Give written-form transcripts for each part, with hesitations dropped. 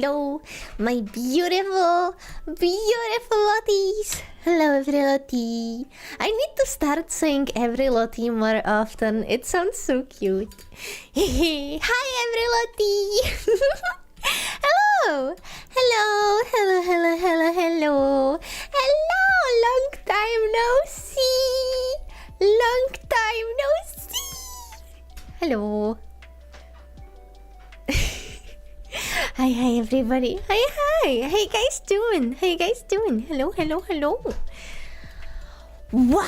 hello, my beautiful, beautiful lotties. Hello, every lottie. I need to start saying every lottie more often. It sounds so cute. Hi, every lottie. Hello, hello, hello, hello, hello, hello. Hello, long time no see. Long time no see. Hello. Hi everybody. Hi. How you guys doing? How you guys doing? Hello. Wow.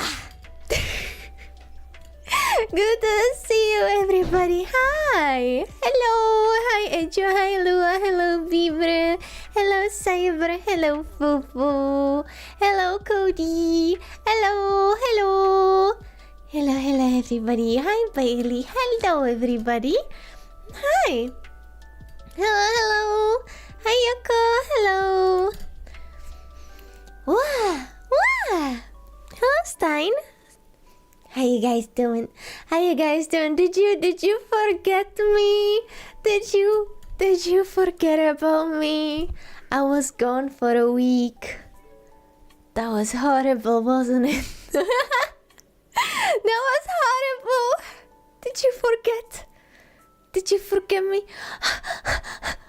Good to see you, everybody. Hi. Hello. Hi, Ejo. Hi, Lua. Hello, Beaver. Hello, Cyber. Hello, Fufu. Hello, Cody. Hello, everybody. Hi, Bailey. Hello, everybody. Hi. Hello. Hi, Yoko. Hello. Wow. Hello, Stein. How you guys doing? Did you forget me? Did you forget about me? I was gone for a week. That was horrible, wasn't it? That was horrible. Did you forget? Did you forget me?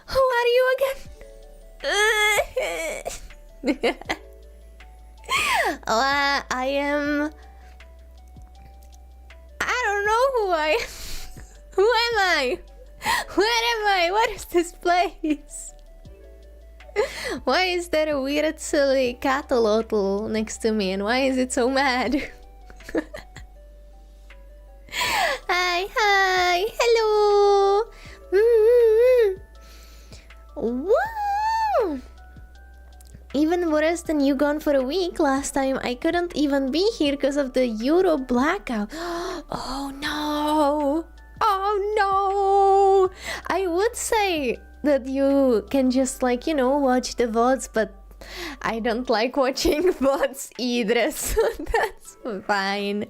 Who are you again? I am... I don't know who I am. Who am I? Where am I? What is this place? Why is there a weird silly axolotl next to me, and why is it so mad? Hi, hello. Wow. Even worse than you gone for a week. Last time I couldn't even be here because of the Euro blackout. Oh no. I would say that you can just watch the VODs, but I don't like watching VODs either, so that's fine.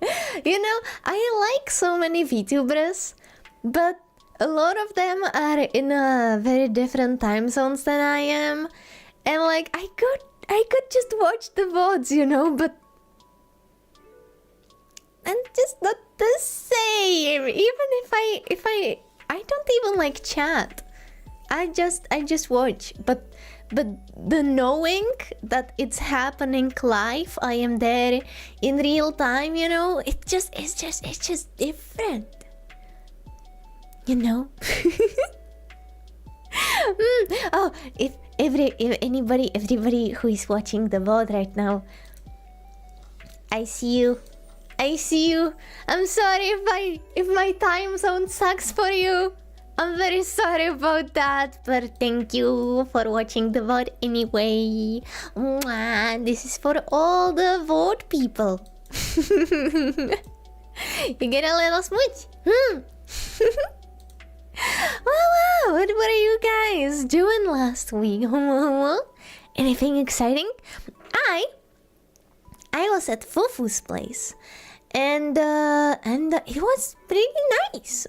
I like so many VTubers, but a lot of them are in a very different time zones than I am. And I could just watch the VODs, but and just not the same. Even if I don't even like chat. I just watch, but the knowing that it's happening live, I am there in real time, it's just different. Oh, if everybody who is watching the VOD right now, I see you. I'm sorry if my time zone sucks for you. I'm very sorry about that, but thank you for watching the VOD anyway. Mwah, this is for all the VOD people. You get a little smooch. Wow, what were you guys doing last week? Anything exciting? I was at Fufu's place, and it was pretty nice.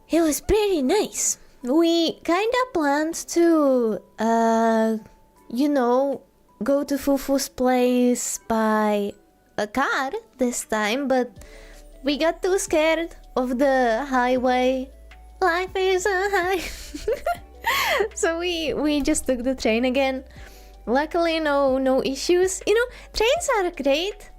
It was pretty nice. We kinda planned to go to Fufu's place by a car this time, but we got too scared of the highway. Life is a high. So we just took the train again. Luckily, no issues. Trains are great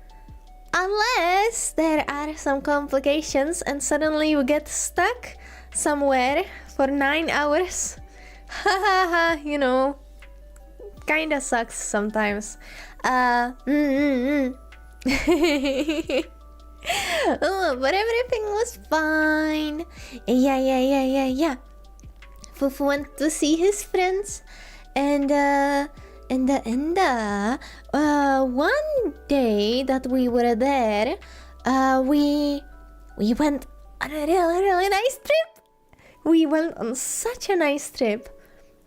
unless there are some complications and suddenly you get stuck somewhere for 9 hours. Kinda sucks sometimes. Oh, but everything was fine. Yeah. Fufu went to see his friends, and one day that we were there, we went on a really nice trip. We went on such a nice trip.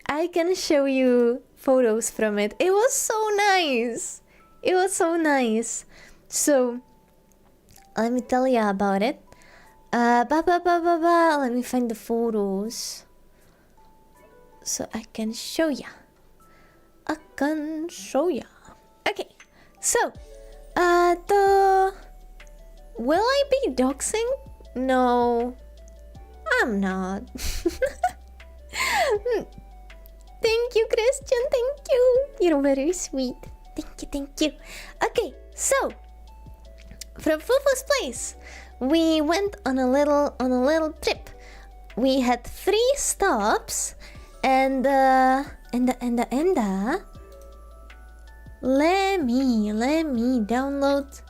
I can show you photos from it. It was so nice. So let me tell you about it. Let me find the photos. so I can show ya. I can show ya. Okay, so will I be doxing? No, I'm not. Thank you, Christian, thank you. You're very sweet. Thank you. Okay, so from Fufu's place, we went on a little trip. We had 3 stops, and let me download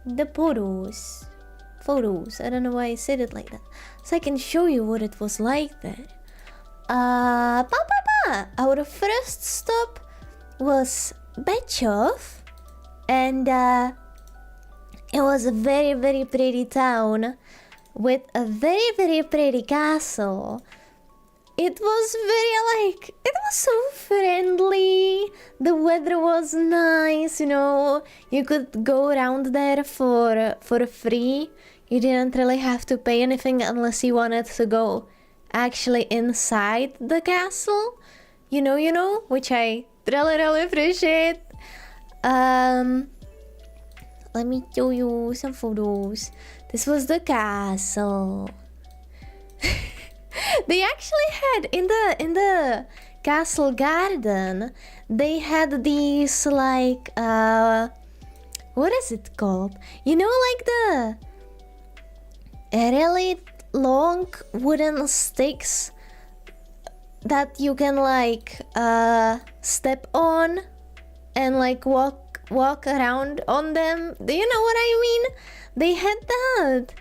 the photos. I don't know why I said it like that. So I can show you what it was like there. Our first stop was Betchov, and it was a very, very pretty town with a very, very pretty castle. It was so friendly. The weather was nice, you know. You could go around there for free. You didn't really have to pay anything unless you wanted to go actually inside the castle. You know, which I really appreciate. Let me show you some photos. This was the castle. They actually had in the castle garden, they had these like what is it called? You know, like the really long wooden sticks that you can like step on and like walk around on them. Do you know what I mean? They had that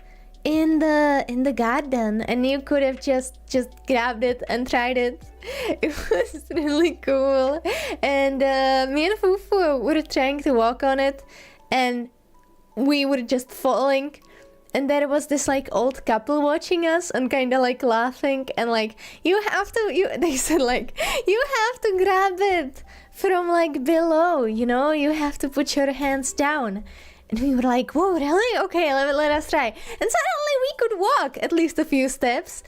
in the garden, and you could have just grabbed it and tried it. It was really cool. And me and Fufu were trying to walk on it, and we were just falling. And there was this like old couple watching us and kind of like laughing, and like they said like you have to grab it from like below, you know, you have to put your hands down. And we were like, whoa, really? Okay, let us try. And suddenly we could walk at least a few steps.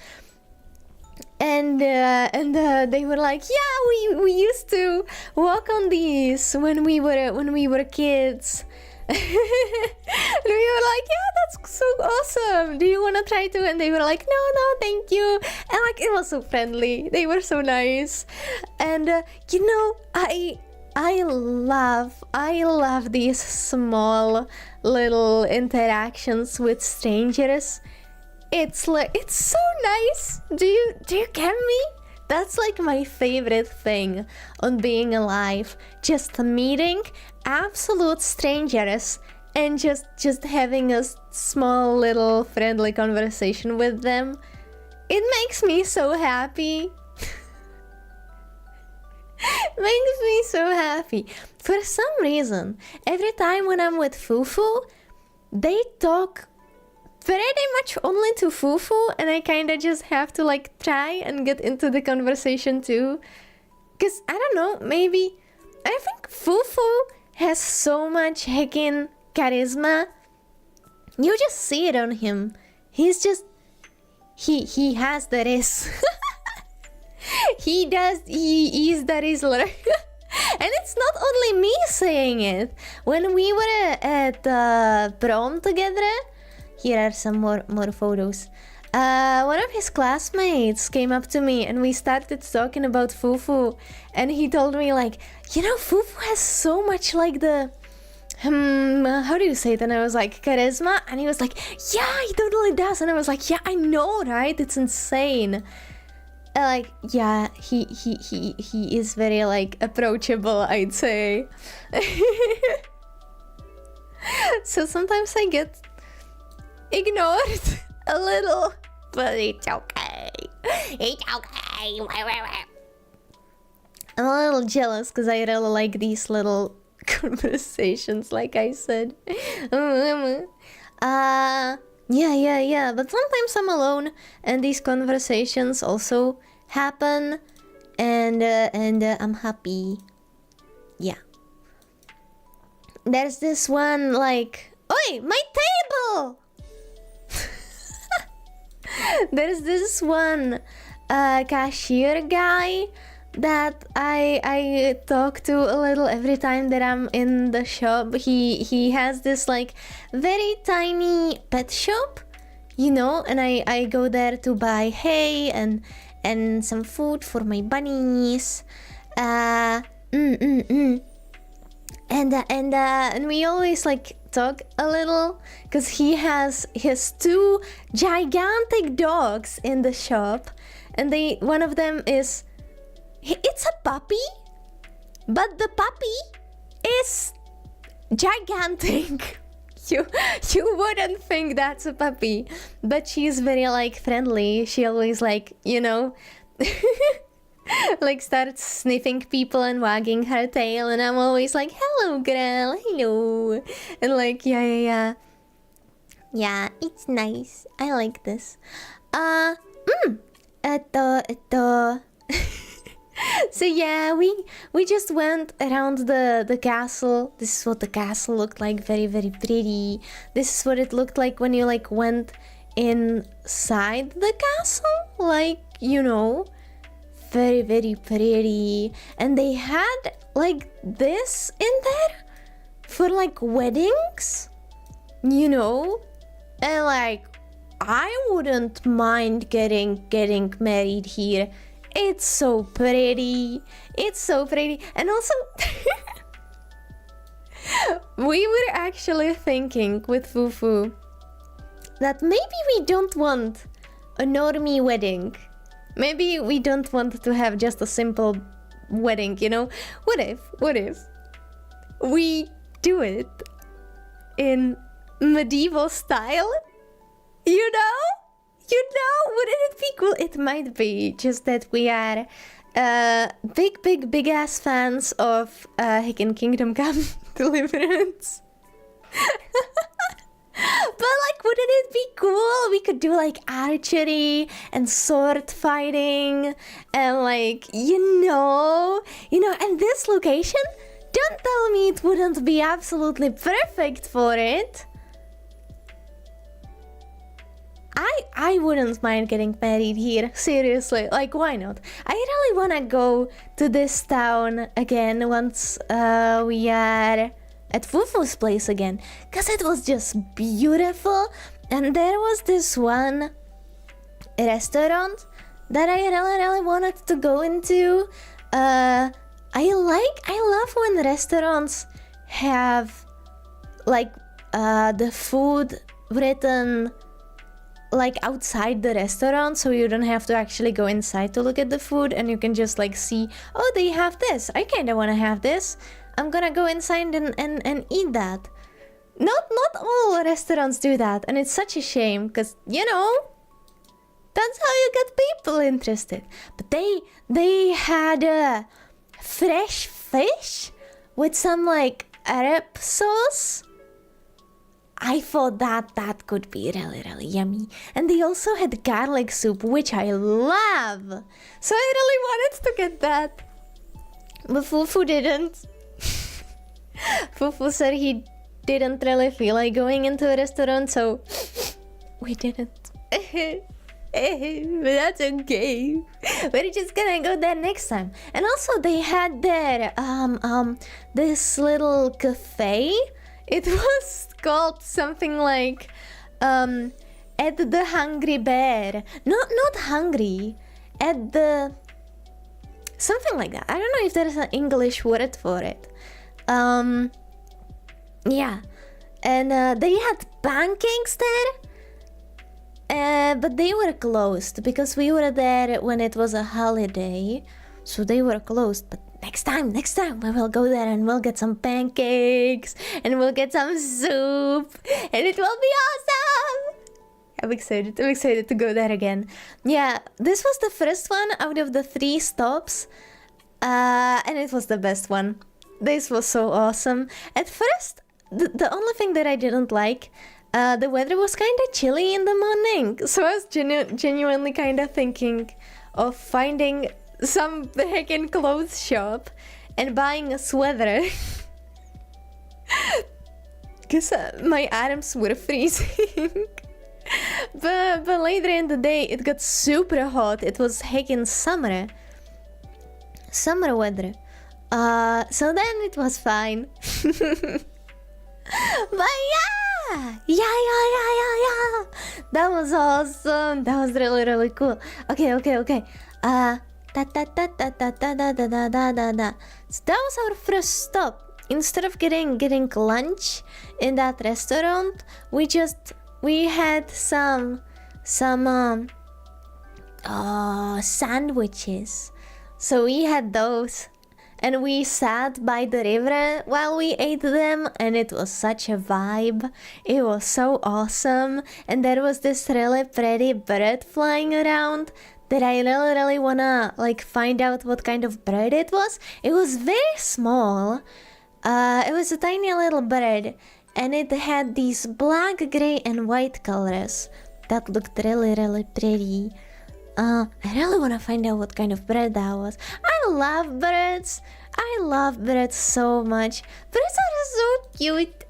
And they were like, yeah, we used to walk on these when we were kids. And we were like, yeah, that's so awesome. Do you want to try to? And they were like, no, thank you. And like, it was so friendly. They were so nice. And you know, I love these small little interactions with strangers. It's so nice. Do you get me? That's like my favorite thing on being alive. Just meeting absolute strangers and just having a small little friendly conversation with them. It makes me so happy. Makes me so happy. For some reason, every time when I'm with Fufu, they talk pretty much only to Fufu, and I kind of just have to like try and get into the conversation too. Cause I don't know, maybe I think Fufu has so much heckin' charisma. You just see it on him. He's just he has the riz. He is the Rizzler. And it's not only me saying it. When we were at prom together, here are some more photos. One of his classmates came up to me and we started talking about Fufu, and he told me like, you know, Fufu has so much like the how do you say it? And I was like, charisma, and he was like, yeah, he totally does. And I was like, yeah, I know, right? It's insane. Like, yeah, he is very like approachable, I'd say. So sometimes I get ignored a little, but it's okay. It's okay. I'm a little jealous because I really like these little conversations, like I said. Yeah, but sometimes I'm alone and these conversations also happen, and I'm happy. Yeah. There's this one like, oi, my table! There's this one cashier guy that I talk to a little every time that I'm in the shop. He has this like very tiny pet shop, you know, and I go there to buy hay and some food for my bunnies. And we always like talk a little because he has his 2 gigantic dogs in the shop, and one of them is, it's a puppy, but the puppy is gigantic. You wouldn't think that's a puppy, but she's very like friendly. She always like, you know, like starts sniffing people and wagging her tail, and I'm always like, hello girl, hello, and like yeah, it's nice. I like this. So yeah, we just went around the castle. This is what the castle looked like, very, very pretty. This is what it looked like when you like went inside the castle, like, you know, very, very pretty. And they had like this in there for like weddings, you know, and like I wouldn't mind getting married here. It's so pretty. It's so pretty. And also, we were actually thinking with Fufu that maybe we don't want a normie wedding. Maybe we don't want to have just a simple wedding, you know? What if we do it in medieval style? You know? Wouldn't it be cool? It might be just that we are big ass fans of Hiiii Kingdom Come Deliverance. But like, wouldn't it be cool? We could do like archery and sword fighting and like, you know, and this location, don't tell me it wouldn't be absolutely perfect for it. I wouldn't mind getting married here, seriously, like why not? I really wanna go to this town again once we are at Fufu's place again, cause it was just beautiful, and there was this one restaurant that I really wanted to go into. I love when restaurants have like the food written like outside the restaurant, so you don't have to actually go inside to look at the food, and you can just like see, oh, they have this, I kind of want to have this, I'm gonna go inside and eat that. Not all restaurants do that, and it's such a shame, because, you know, that's how you get people interested. But they had fresh fish with some like Arab sauce. I thought that could be really, really yummy. And they also had garlic soup, which I love. So I really wanted to get that. But Fufu didn't. Fufu said he didn't really feel like going into a restaurant, so we didn't. But that's okay. We're just gonna go there next time. And also they had their this little cafe. It was called something like at the Hungry Bear. Not hungry. At the something like that. I don't know if there is an English word for it. Yeah. And they had pancakes there. But they were closed because we were there when it was a holiday. So they were closed. But next time we will go there and we'll get some pancakes and we'll get some soup and it will be awesome. I'm excited to go there again. Yeah, this was the first one out of the 3 stops, and it was the best one. This was so awesome. At first, the only thing that I didn't like, the weather was kind of chilly in the morning, so I was genuinely kind of thinking of finding some heckin' clothes shop and buying a sweater because my arms were freezing. but later in the day it got super hot. It was heckin' summer weather. So then it was fine. But yeah. That was awesome. That was really cool. Okay. Da da da da da da da da da da da da. So that was our first stop. Instead of getting lunch in that restaurant, we had some sandwiches. So we had those. And we sat by the river while we ate them, and it was such a vibe. It was so awesome. And there was this really pretty bird flying around that I really wanna like find out what kind of bird it was. It was very small. It was a tiny little bird, and it had these black, gray, and white colors that looked really pretty. I really want to find out what kind of bird that was. I love birds. I love birds so much. Birds are so cute.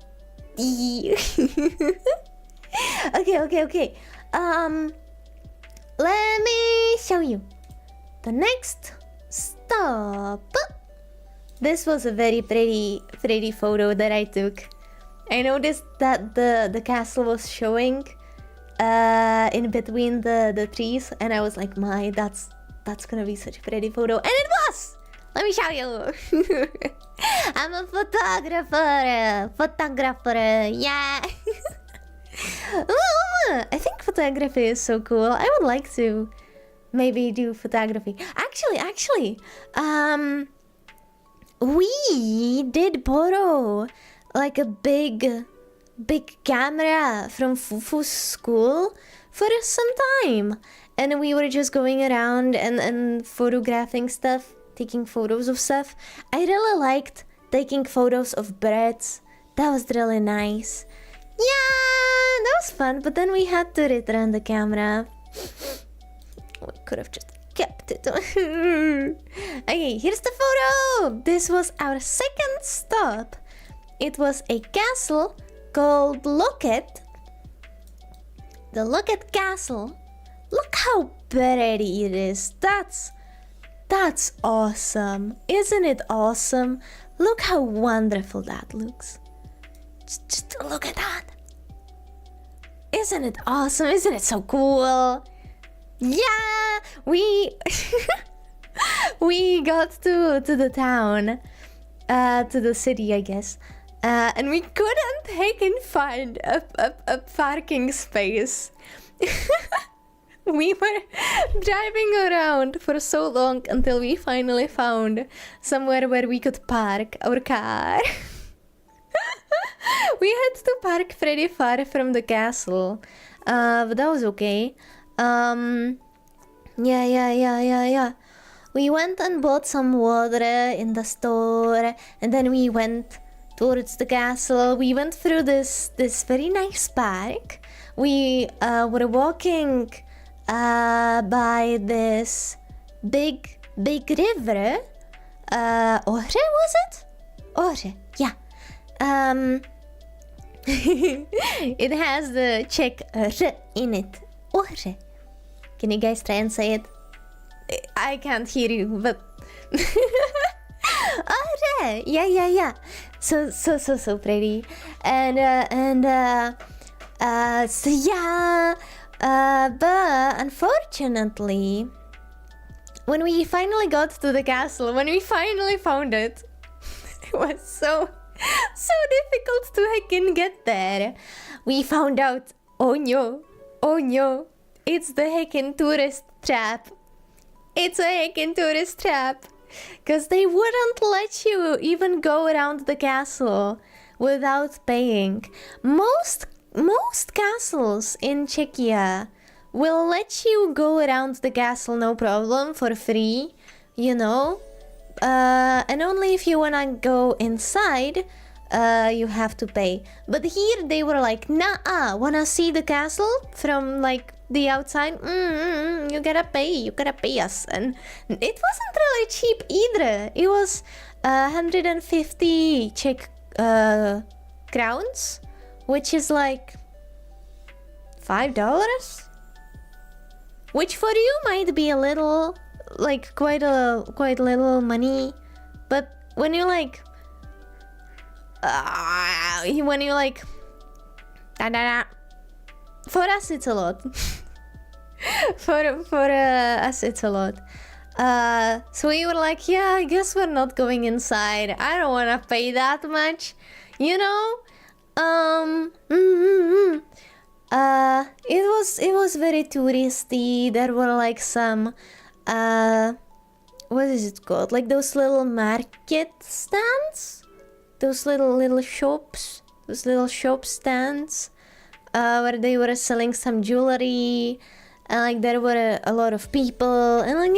Okay. Let me show you. The next stop. This was a very pretty photo that I took. I noticed that the castle was showing in between the trees, and I was like, that's gonna be such a pretty photo, and it was. Let me show you. I'm a photographer, yeah. I think photography is so cool. I would like to maybe do photography. Actually, we did borrow like a big camera from Fufu's school for some time, and we were just going around and photographing stuff, taking photos of stuff. I really liked taking photos of birds. That was really nice. Yeah, that was fun, but then we had to return the camera. We could have just kept it. Okay, here's the photo. This was our second stop. It was a castle called Locket. The Locket Castle. Look how pretty it is. That's awesome. Isn't it awesome? Look how wonderful that looks. Just look at that. Isn't it awesome? Isn't it so cool? Yeah, we got to the town, to the city, I guess. And we couldn't find a parking space. We were driving around for so long until we finally found somewhere where we could park our car. We had to park pretty far from the castle, but that was okay. Yeah. We went and bought some water in the store, and then we went towards the castle. We went through this very nice park. We were walking by this big river. Ohre, was it? Ohre, yeah. It has the Czech r in it. Ohre. Can you guys try and say it? I can't hear you, but Ohre. Yeah. So pretty. So yeah. But unfortunately, when we finally got to the castle, when we finally found it, it was so difficult to heckin' get there. We found out, oh no, it's the heckin' tourist trap. It's a heckin' tourist trap. Cause they wouldn't let you even go around the castle without paying. Most castles in Czechia will let you go around the castle no problem for free, you know. And only if you wanna go inside, you have to pay. But here they were like, nah, wanna see the castle from like the outside? You gotta pay us. And it wasn't really cheap either. It was 150 Czech crowns, which is like $5? Which for you might be a little, like quite little money, but when you're like, when you're like, for us it's a lot. for us it's a lot. So we were like, yeah, I guess we're not going inside. I don't want to pay that much, you know. It was very touristy. There were like some what is it called? Like those little market stands, those little shops, those little shop stands, where they were selling some jewelry, and like there were a lot of people, and like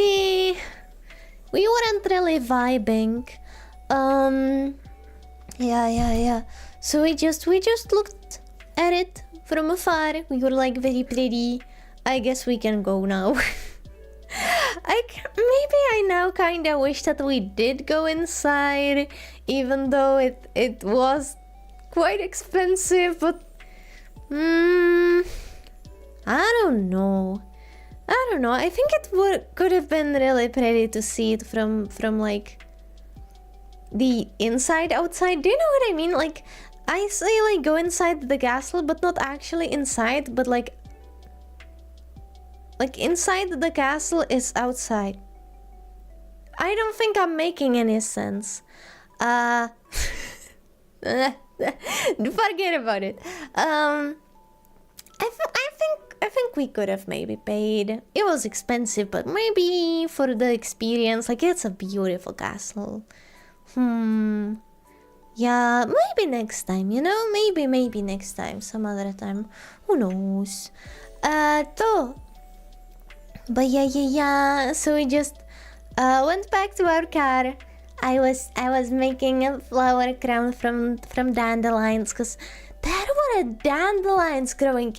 we weren't really vibing. Yeah. So we just looked at it from afar. We were like, very pretty. I guess we can go now. Maybe I now kinda wish that we did go inside, even though it was quite expensive, but I don't know. I think it could have been really pretty to see it from like the inside outside. Do you know what I mean? Like, I say like go inside the castle, but not actually inside, but like inside the castle is outside. I don't think I'm making any sense. Forget about it. I think we could have maybe paid. It was expensive, but maybe for the experience, like it's a beautiful castle. Yeah, maybe next time, you know? Maybe next time, some other time. Who knows? But yeah. So we just went back to our car. I was making a flower crown from dandelions, because there were dandelions growing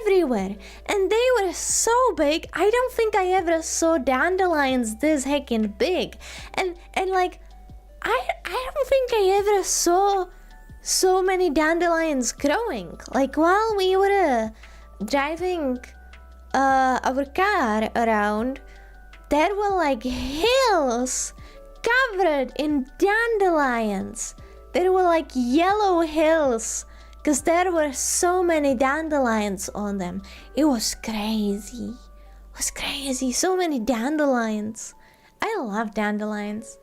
everywhere, and they were so big. I don't think I ever saw dandelions this heckin' big, and like I don't think I ever saw so many dandelions growing. Like while we were driving our car around, there were like hills covered in dandelions. There were like yellow hills, because there were so many dandelions on them. It was crazy. So many dandelions. I love dandelions.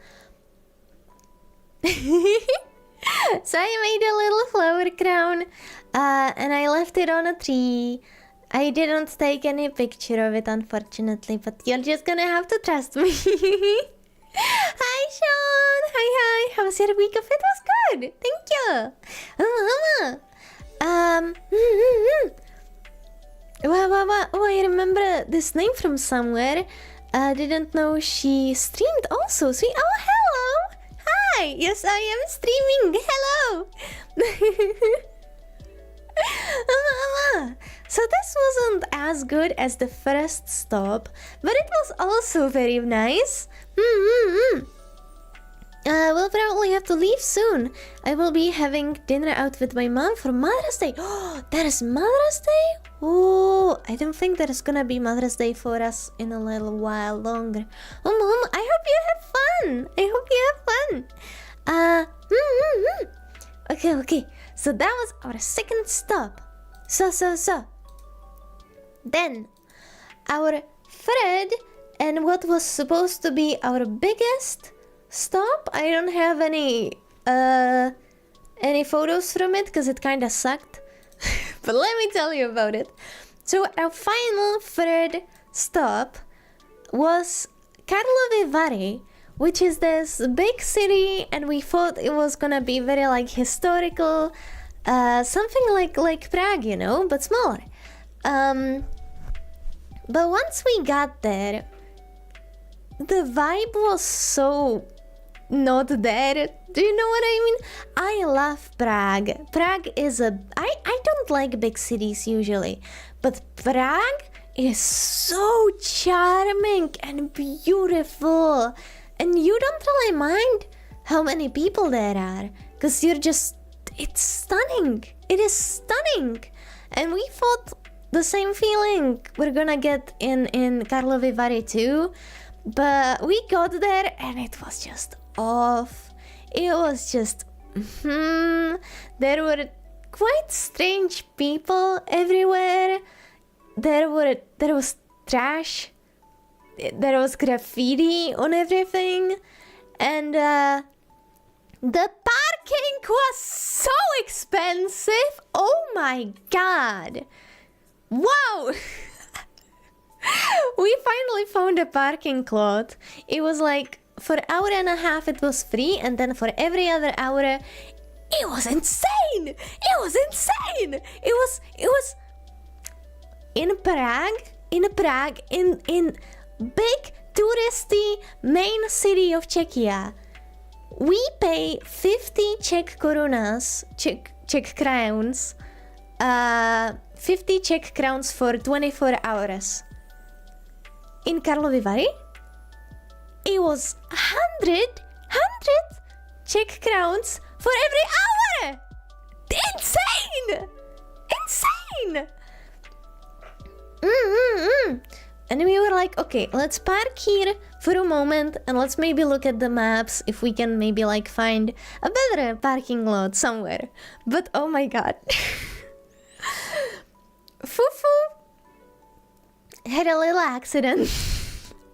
So I made a little flower crown, and I left it on a tree. I didn't take any picture of it, unfortunately, but you're just gonna have to trust me. Hi, Sean. Hi. How was your week? It was good. Thank you. Oh, I remember this name from somewhere. Didn't know she streamed also. Sweet. Oh, hello. Hi. Yes, I am streaming. Hello. So this wasn't as good as the first stop, but it was also very nice. We'll probably have to leave soon. I will be having dinner out with my mom for Mother's Day. Oh, that is Mother's Day? Oh, I don't think that is gonna be Mother's Day for us in a little while longer. Oh, Mom, I hope you have fun. Okay. So that was our second stop. So. Then, our third and what was supposed to be our biggest stop. I don't have any photos from it because it kind of sucked. But let me tell you about it. So our final third stop was Karlovy Vary, which is this big city, and we thought it was gonna be very like historical, something like Prague, you know, but smaller. But once we got there, the vibe was so not there. Do you know what I mean? I love Prague. Prague is I don't like big cities usually, but Prague is so charming and beautiful, and you don't really mind how many people there are, because it's stunning. It is stunning. And we thought the same feeling we're gonna get in Karlovy Vary too. But we got there and it was just off. It was just... There were quite strange people everywhere. There was trash. There was graffiti on everything. And the parking was so expensive. Oh my god. Wow. We finally found a parking lot. It was like for an hour and a half it was free, and then for every other hour it was insane. It was insane. It was in Prague, in big touristy main city of Czechia. We pay 50 Czech korunas, Czech crowns, 50 Czech crowns for 24 hours. In Karlovy Vary, it was 100 Czech crowns for every hour. Insane! Insane! And we were like, okay, let's park here for a moment and let's maybe look at the maps if we can maybe like find a better parking lot somewhere. But oh my god. Fufu had a little accident.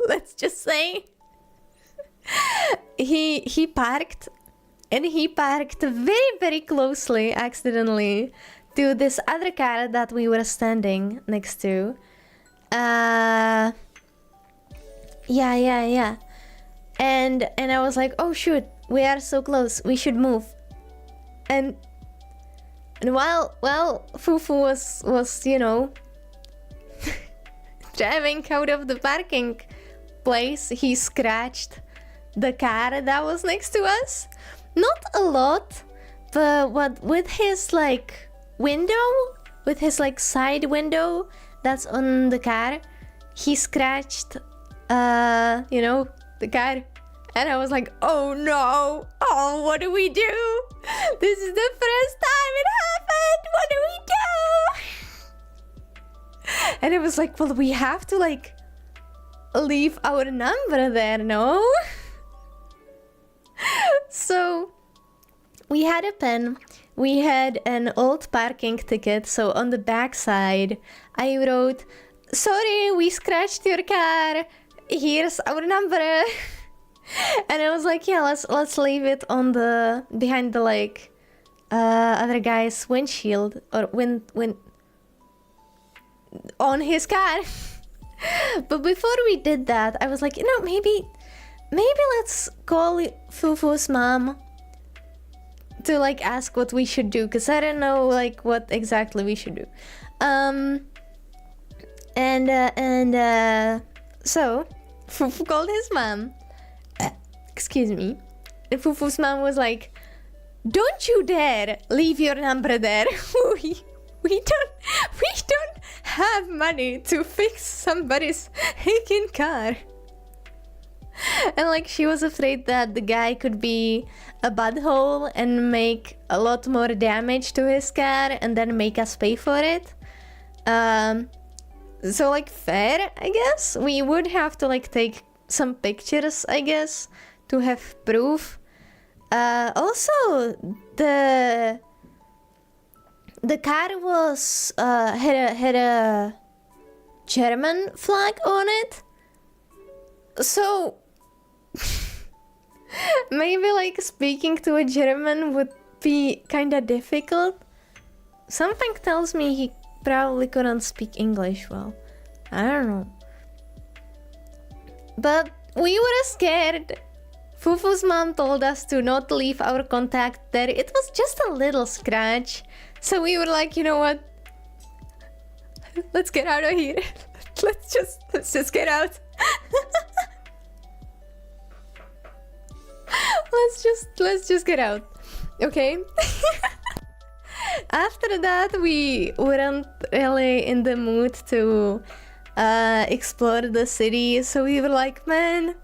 Let's just say. He parked, and he parked very, very closely, accidentally, to this other car that we were standing next to. Yeah. And I was like, oh shoot, we are so close, we should move. And while Fufu was you know, driving out of the parking place, he scratched the car that was next to us. Not a lot, but with his like window, with his like side window that's on the car, he scratched you know, the car. And I was like, oh no, oh, what do we do? This is the first time it happened, what do we do? And it was like, well, we have to like leave our number there, no? So we had a pen, we had an old parking ticket, so on the back side I wrote, sorry, we scratched your car, here's our number. And I was like, yeah, let's leave it on the behind the like other guy's windshield, or on his car. But before we did that, I was like, you know, maybe let's call Fufu's mom to like ask what we should do, because I don't know like what exactly we should do. So Fufu called his mom. Excuse me. And Fufu's mom was like, don't you dare leave your number there. we don't have money to fix somebody's hacking car. And like, she was afraid that the guy could be a butthole and make a lot more damage to his car and then make us pay for it. So like, fair, I guess. We would have to like take some pictures, I guess, to have proof. Also, the car was had a German flag on it, so maybe like speaking to a German would be kinda difficult. Something tells me he probably couldn't speak English well. I don't know. But we were scared. Fufu's mom told us to not leave our contact there. It was just a little scratch. So we were like, you know what? Let's get out of here. Let's just get out. let's just get out. Okay? After that, we weren't really in the mood to explore the city, so we were like, man,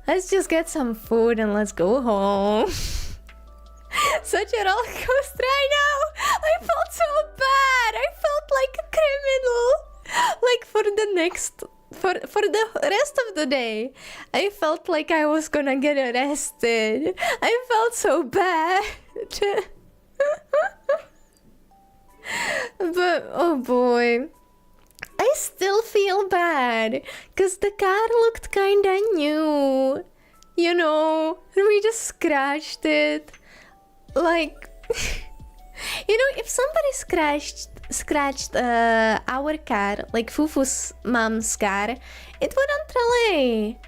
let's just get some food and let's go home. Such a roller coaster, I know. I felt so bad. I felt like a for the rest of the day, I felt like I was gonna get arrested. I felt so bad. But oh boy, I still feel bad because the car looked kinda new, you know, and we just scratched it. Like, you know, if somebody scratched our car, like Fufu's mom's car, it wouldn't really.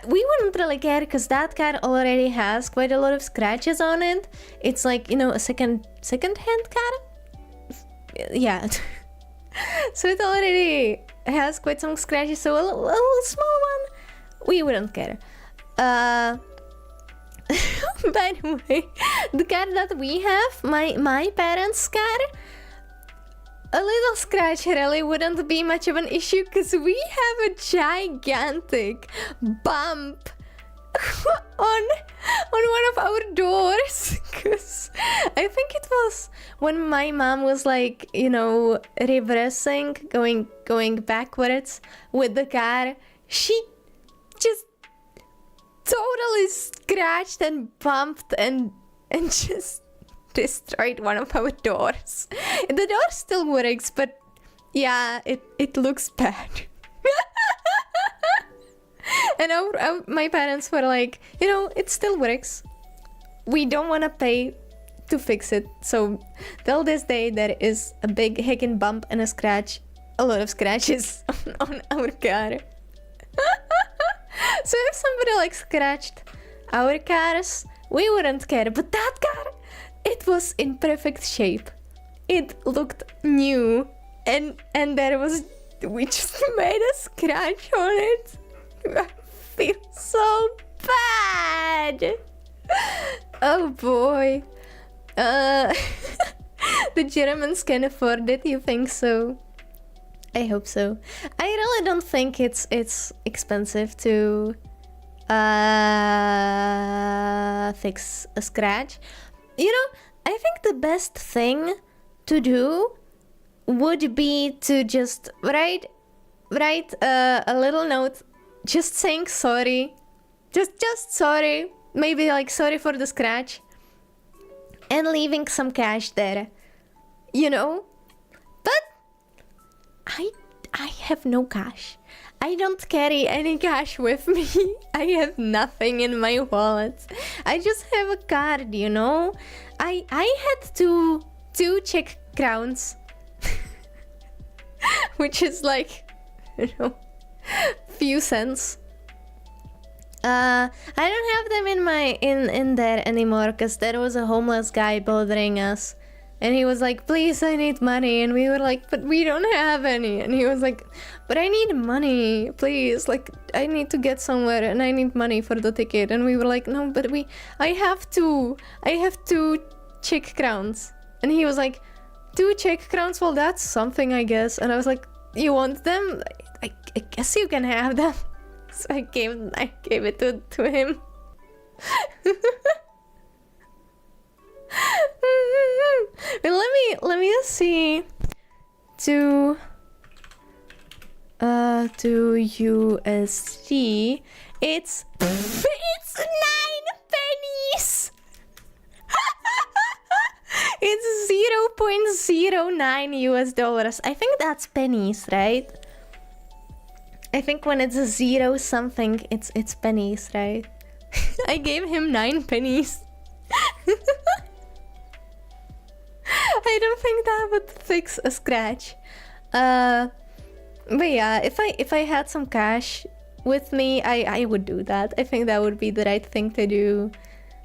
We wouldn't really care because that car already has quite a lot of scratches on it. It's like, you know, a second-hand car. Yeah. So it already has quite some scratches, so a little small one, we wouldn't care. By the way, the car that we have, my parents' car, a little scratch really wouldn't be much of an issue because we have a gigantic bump on one of our doors. Because I think it was when my mom was like, you know, reversing, going backwards with the car, she just totally scratched and bumped and just destroyed one of our doors. The door still works, but yeah, it looks bad. And my parents were like, you know, it still works. We don't want to pay to fix it. So till this day, there is a big heckin' bump and a scratch, a lot of scratches on our car. So if somebody like scratched our cars, we wouldn't care. But that car, it was in perfect shape. It looked new, and we just made a scratch on it. I feel so bad. Oh boy. The Germans can afford it, you think so? I hope so. I really don't think it's expensive to fix a scratch. You know, I think the best thing to do would be to just write a little note just saying sorry. Just sorry. Maybe like sorry for the scratch. And leaving some cash there. You know? But I have no cash. I don't carry any cash with me. I have nothing in my wallet. I just have a card, you know? I had two Czech crowns. Which is like, you know, few cents. I don't have them in there anymore because there was a homeless guy bothering us. And he was like, please, I need money. And we were like, but we don't have any. And he was like, but I need money, please. Like, I need to get somewhere and I need money for the ticket. And we were like, no, but I have two Czech crowns. And he was like, 2 Czech crowns? Well, that's something, I guess. And I was like, you want them? I guess you can have them. So I gave it to him. Let me see. To USD, it's 9 pennies. It's 0.09 US dollars. I think that's pennies, right? I think when it's a zero something, it's pennies, right? I gave him 9 pennies. I don't think that would fix a scratch. But yeah, if I had some cash with me, I would do that. I think that would be the right thing to do.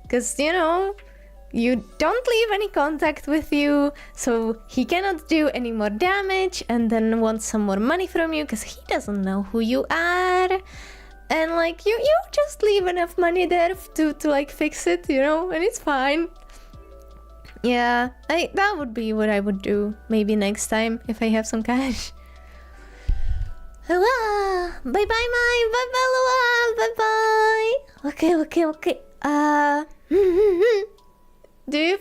Because, you know, you don't leave any contact with you, so he cannot do any more damage and then want some more money from you because he doesn't know who you are. And like, you just leave enough money there to like fix it, you know, and it's fine. Yeah, that would be what I would do maybe next time if I have some cash. Bye bye, bye bye. Okay. Do you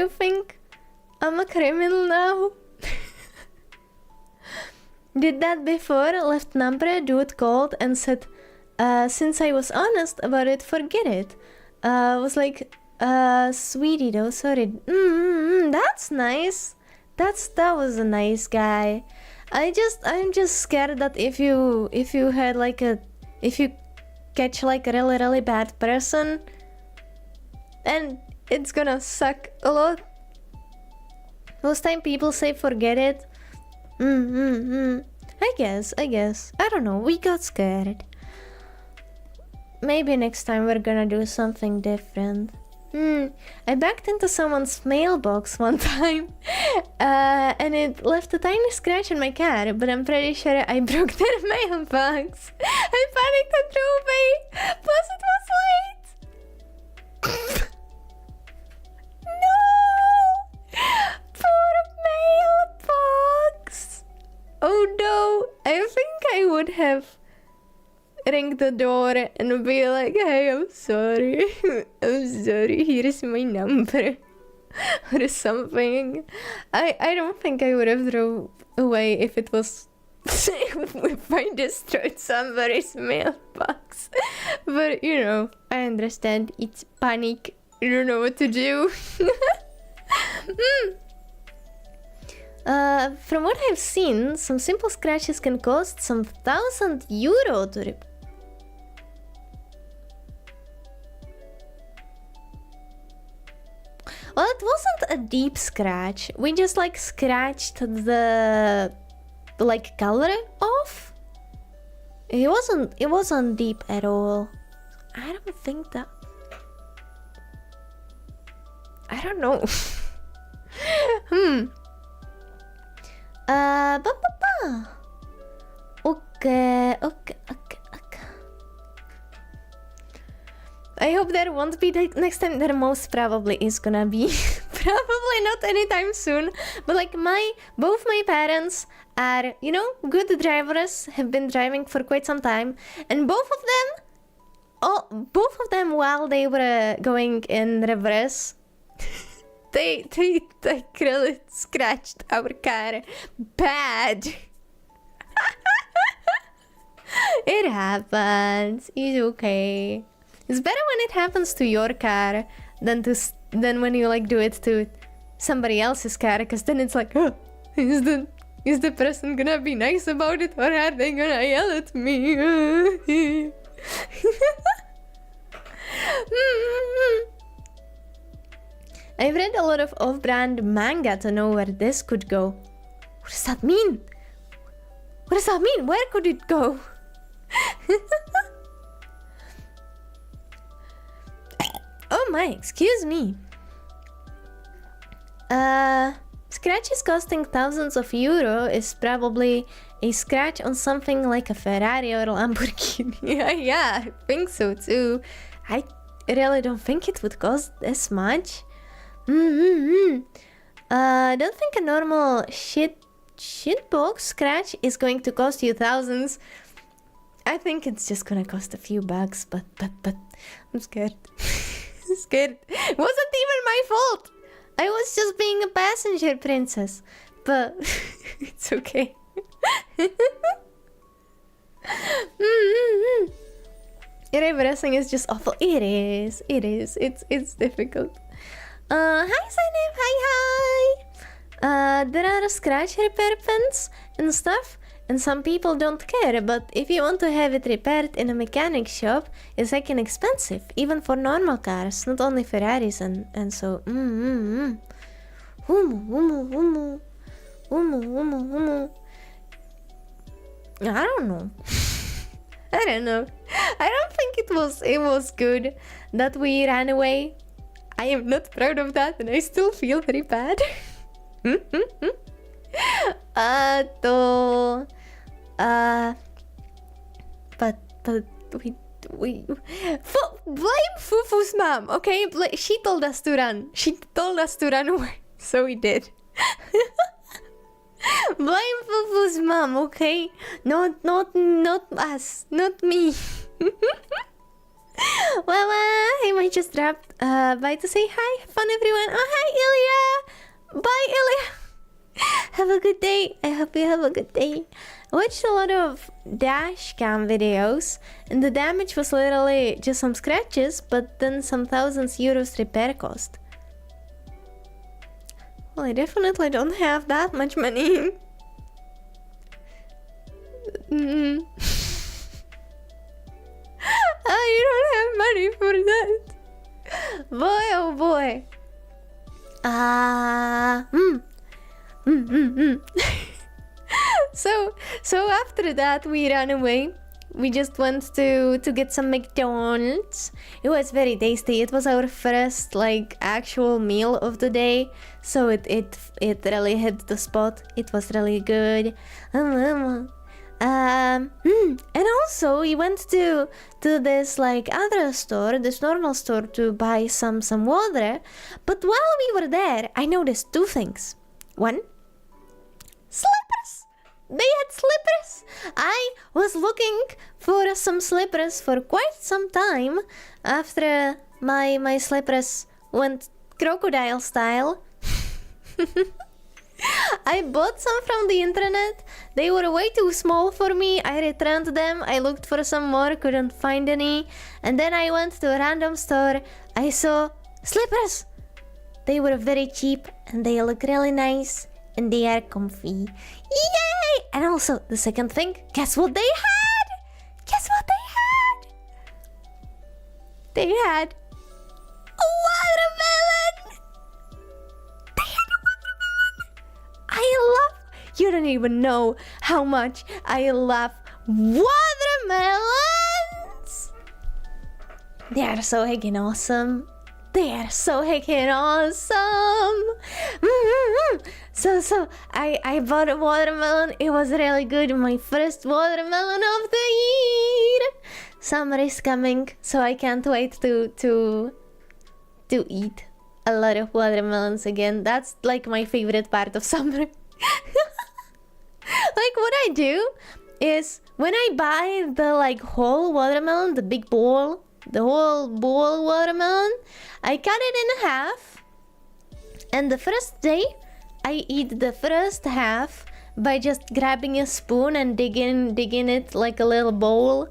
think I'm a criminal now? did that before. Left number, dude called and said, since I was honest about it, forget it. Was like, sweetie though, sorry. That's nice. That was a nice guy. I'm just scared that if you catch like a really bad person, and it's gonna suck a lot. Most time people say forget it. I guess. I don't know, we got scared. Maybe next time we're gonna do something different. I backed into someone's mailbox one time, and it left a tiny scratch in my car, but I'm pretty sure I broke their mailbox. I panicked and drove away, plus it was late. No! Poor mailbox! Oh no, I think I would have ring the door and be like, hey, I'm sorry, here's my number, or something. I don't think I would have thrown away if it was, if I destroyed somebody's mailbox. But, you know, I understand, it's panic, you don't know what to do. From what I've seen, some simple scratches can cost some €1,000 to repair. Well, it wasn't a deep scratch. We just like scratched the like color off. It wasn't deep at all. I don't think that. I don't know. Okay. I hope there won't be the next time. There most probably is gonna be. Probably not anytime soon. But like both my parents are, you know, good drivers, have been driving for quite some time. And both of them while they were going in reverse, they like really scratched our car bad. It happens. It's okay. It's better when it happens to your car than when you like do it to somebody else's car, because then it's like, oh, is the person gonna be nice about it, or are they gonna yell at me? I've read a lot of off-brand manga to know where this could go. What does that mean? What does that mean? Where could it go? Oh my, excuse me. Scratches costing thousands of euro is probably a scratch on something like a Ferrari or a Lamborghini. Yeah, I think so too. I really don't think it would cost this much. Don't think a normal shitbox scratch is going to cost you thousands. I think it's just gonna cost a few bucks, but I'm scared. Scared. It wasn't even my fault. I was just being a passenger, princess. But it's okay. Reversing is just awful. It is. It's difficult. Hi Zainab. Hi. There are scratch repair pens and stuff. And some people don't care, but if you want to have it repaired in a mechanic shop, it's heckin' expensive, even for normal cars, not only Ferraris and so. I don't know. I don't know. I don't think it was good that we ran away. I am not proud of that, and I still feel very bad. But we blame Fufu's mom, okay? She told us to run. She told us to run away, so we did. Blame Fufu's mom, okay? Not us, not me. Well, I might just drop by to say hi. Have fun, everyone. Oh, hi, Ilya. Bye, Ilya. Have a good day. I hope you have a good day. I watched a lot of dash cam videos, and the damage was literally just some scratches, but then some thousands euros repair cost. Well, I definitely don't have that much money. I don't have money for that. Boy, oh boy. So after that we ran away. We just went to get some McDonald's. It was very tasty. It was our first like actual meal of the day, so it really hit the spot. It was really good. And also we went to this like other store, this normal store, to buy some water. But while we were there, I noticed two things. One, slippers. They had slippers. I was looking for some slippers for quite some time after my slippers went crocodile style. I bought some from the internet. They were way too small for me. I returned them. I looked for some more, couldn't find any. And then I went to a random store. I saw slippers. They were very cheap and they look really nice and they are comfy. Yay! And also, the second thing, guess what they had? Guess what they had? They had a watermelon. They had a watermelon. You don't even know how much I love watermelons. They are so heckin' awesome. They are so heckin' awesome. So I bought a watermelon. It was really good. My first watermelon of the year. Summer is coming, so I can't wait to eat a lot of watermelons again. That's like my favorite part of summer. Like what I do is when I buy the like whole watermelon, the big bowl, the whole bowl watermelon, I cut it in half, and the first day I eat the first half by just grabbing a spoon and digging it like a little bowl.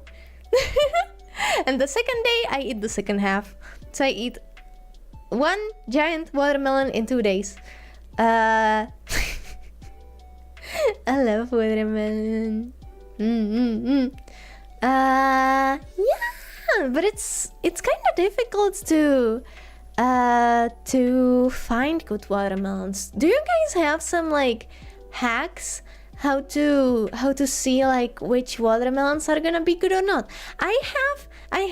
And the second day I eat the second half. So I eat one giant watermelon in 2 days. I love watermelon. Yeah, but it's kind of difficult to find good watermelons. Do you guys have some like hacks how to see like which watermelons are gonna be good or not? I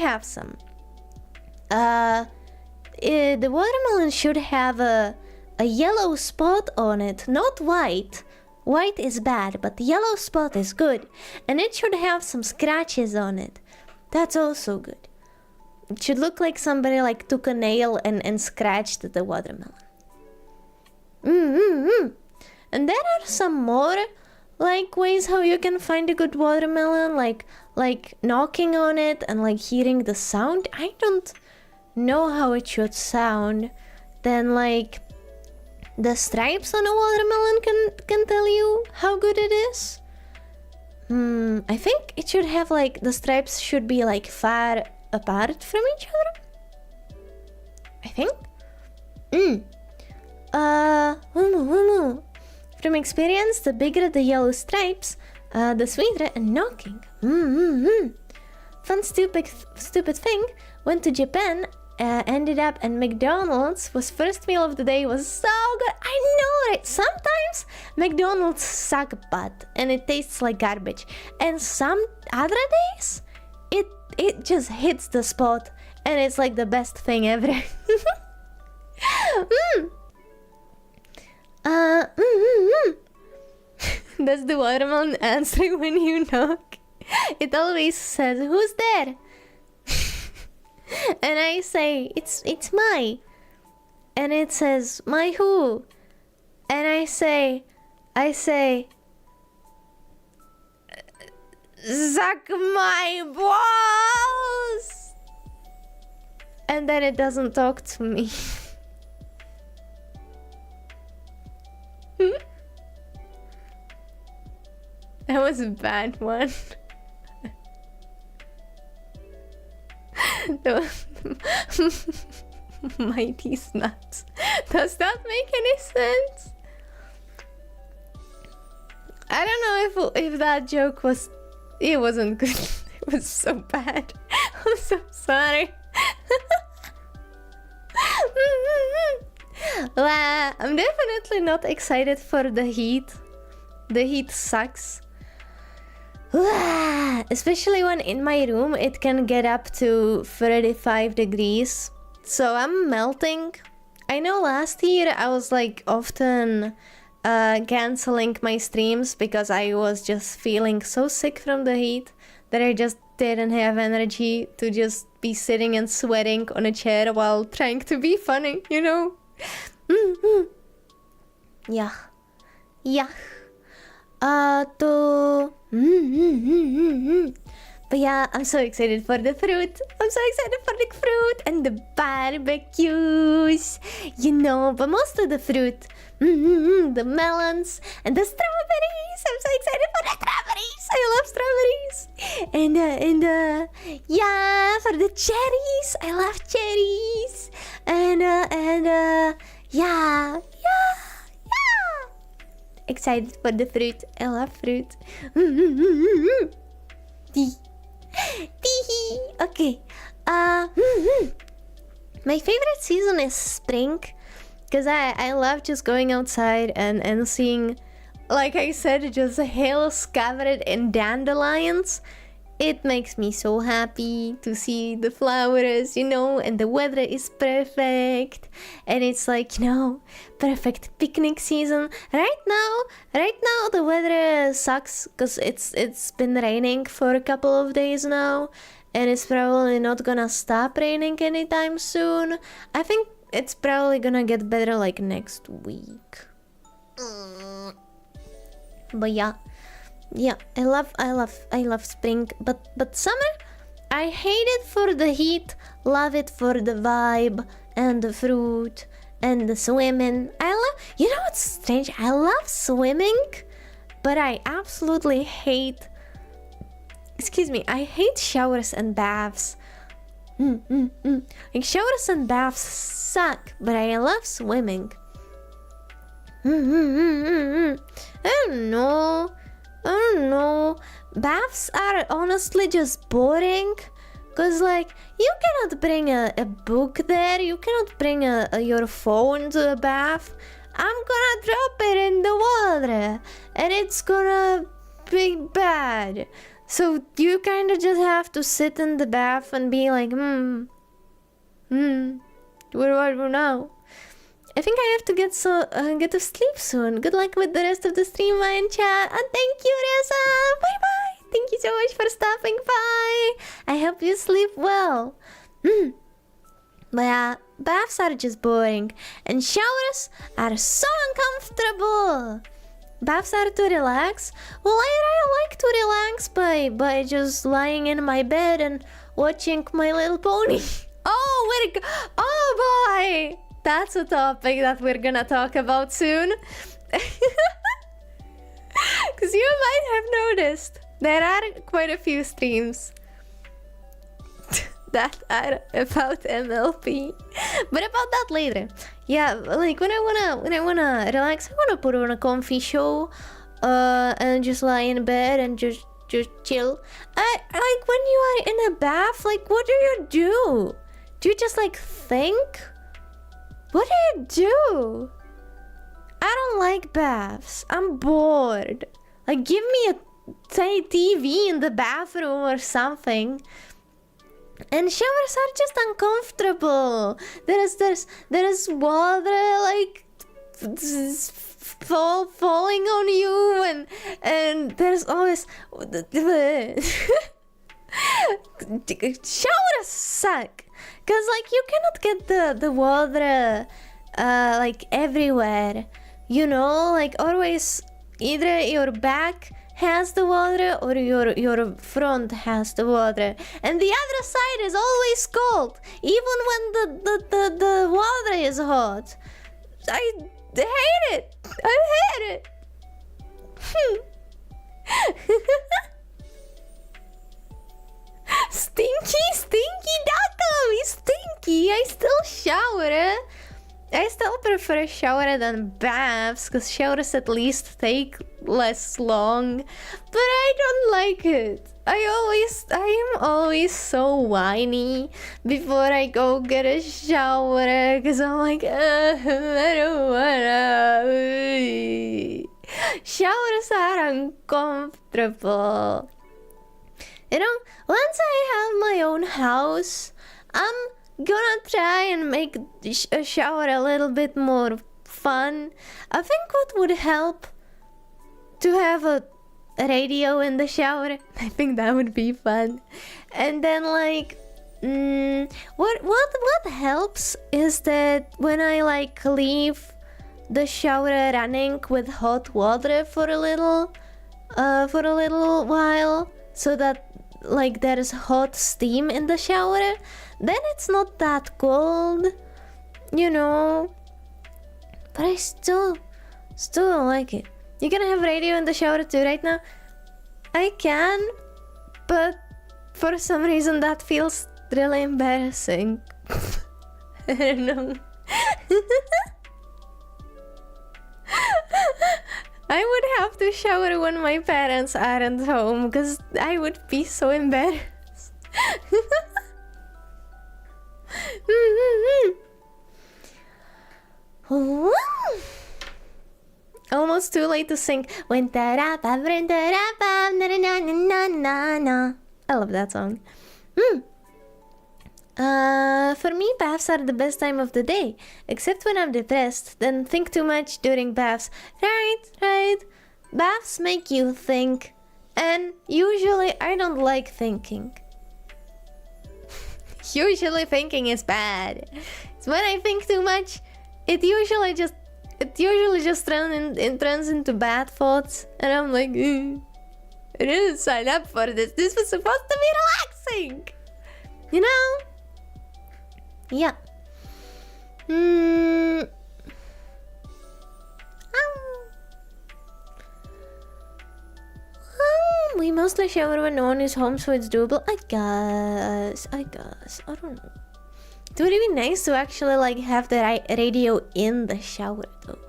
have some. The watermelon should have a yellow spot on it, not white. White is bad, but the yellow spot is good. And it should have some scratches on it. That's also good. It should look like somebody like took a nail and scratched the watermelon. And there are some more like ways how you can find a good watermelon, like knocking on it and like hearing the sound. I don't know how it should sound. Then like the stripes on a watermelon can tell you how good it is. I think it should have like the stripes should be like far apart from each other. I think. From experience, the bigger the yellow stripes, the sweeter and knocking. Fun stupid thing. Went to Japan. Ended up at McDonald's. Was first meal of the day. Was so good. I know, right? Sometimes McDonald's suck butt and it tastes like garbage, and some other days it just hits the spot and it's like the best thing ever. That's the watermelon answer when you knock. It always says, "Who's there?" And I say, it's my. And it says, my who? And I say, suck my balls. And then it doesn't talk to me. That was a bad one. Mighty nuts. Does that make any sense? I don't know if that joke was... It wasn't good. It was so bad. I'm so sorry. Well, I'm definitely not excited for the heat. The heat sucks. Especially when in my room it can get up to 35 degrees. So I'm melting. I know last year I was like often canceling my streams because I was just feeling so sick from the heat that I just didn't have energy to just be sitting and sweating on a chair while trying to be funny, you know? Yeah. Yeah. But yeah, I'm so excited for the fruit. I'm so excited for the fruit and the barbecues. You know, but most of the fruit. The melons and the strawberries. I'm so excited for the strawberries. I love strawberries. And yeah, for the cherries. I love cherries. And yeah. Excited for the fruit. I love fruit. Okay. My favorite season is spring. Because I love just going outside and seeing, like I said, just hills covered in dandelions. It makes me so happy to see the flowers, you know, and the weather is perfect. And it's like, you know, perfect picnic season. Right now the weather sucks because it's been raining for a couple of days now. And it's probably not gonna stop raining anytime soon. I think it's probably gonna get better like next week. But yeah, I love spring, but summer, I hate it for the heat, love it for the vibe and the fruit and the swimming. You know what's strange? I love swimming, but I absolutely hate, I hate showers and baths. Like showers and baths suck, but I love swimming. I don't know. Baths are honestly just boring. Cause like, you cannot bring a book there. You cannot bring your phone to a bath. I'm gonna drop it in the water. And it's gonna be bad. So you kind of just have to sit in the bath and be like, what do I do now? I think I have to get to sleep soon. Good luck with the rest of the stream, and chat. And thank you, Reza. Bye bye. Thank you so much for stopping by. I hope you sleep well. But yeah, baths are just boring, and showers are so uncomfortable. Baths are to relax. Well, I like to relax by just lying in my bed and watching My Little Pony. Oh, where'd it go? Oh boy! That's a topic that we're gonna talk about soon. Because you might have noticed there are quite a few streams that are about MLP. But about that later. Yeah, like when I wanna relax, I wanna put on a comfy show and just lie in bed and just chill. Like when you are in a bath, like what do you do? Do you just like think? What do you do? I don't like baths. I'm bored. Like give me a TV in the bathroom or something. And showers are just uncomfortable. There is water like falling on you, and there's always showers suck. Cause like you cannot get the water like everywhere. You know, like always either your back has the water or your front has the water, and the other side is always cold even when the water is hot. I hate it. prefer a shower than baths, because showers at least take less long. But I don't like it. I am always so whiny before I go get a shower, because I'm like, I don't wanna. Showers are uncomfortable. You know, once I have my own house, I'm gonna try and make a shower a little bit more fun. I think what would help to have a radio in the shower. I think that would be fun. And then like, what helps is that when I like leave the shower running with hot water for a little while, so that like there's hot steam in the shower, then it's not that cold, you know. But I still don't like it. You gonna have radio in the shower too right now? I can, but for some reason that feels really embarrassing. I don't know. I would have to shower when my parents aren't home, because I would be so embarrassed. Almost too late to sing. I love that song. For me, baths are the best time of the day, except when I'm depressed, then think too much during baths. Right. Baths make you think, and usually I don't like thinking. Usually thinking is bad. So when I think too much, it usually just turns into bad thoughts, and I'm like, I didn't sign up for this. This was supposed to be relaxing, you know? Yeah. We mostly shower when no one is home, so it's doable. I guess. I don't know. It would be nice to actually like have the radio in the shower though.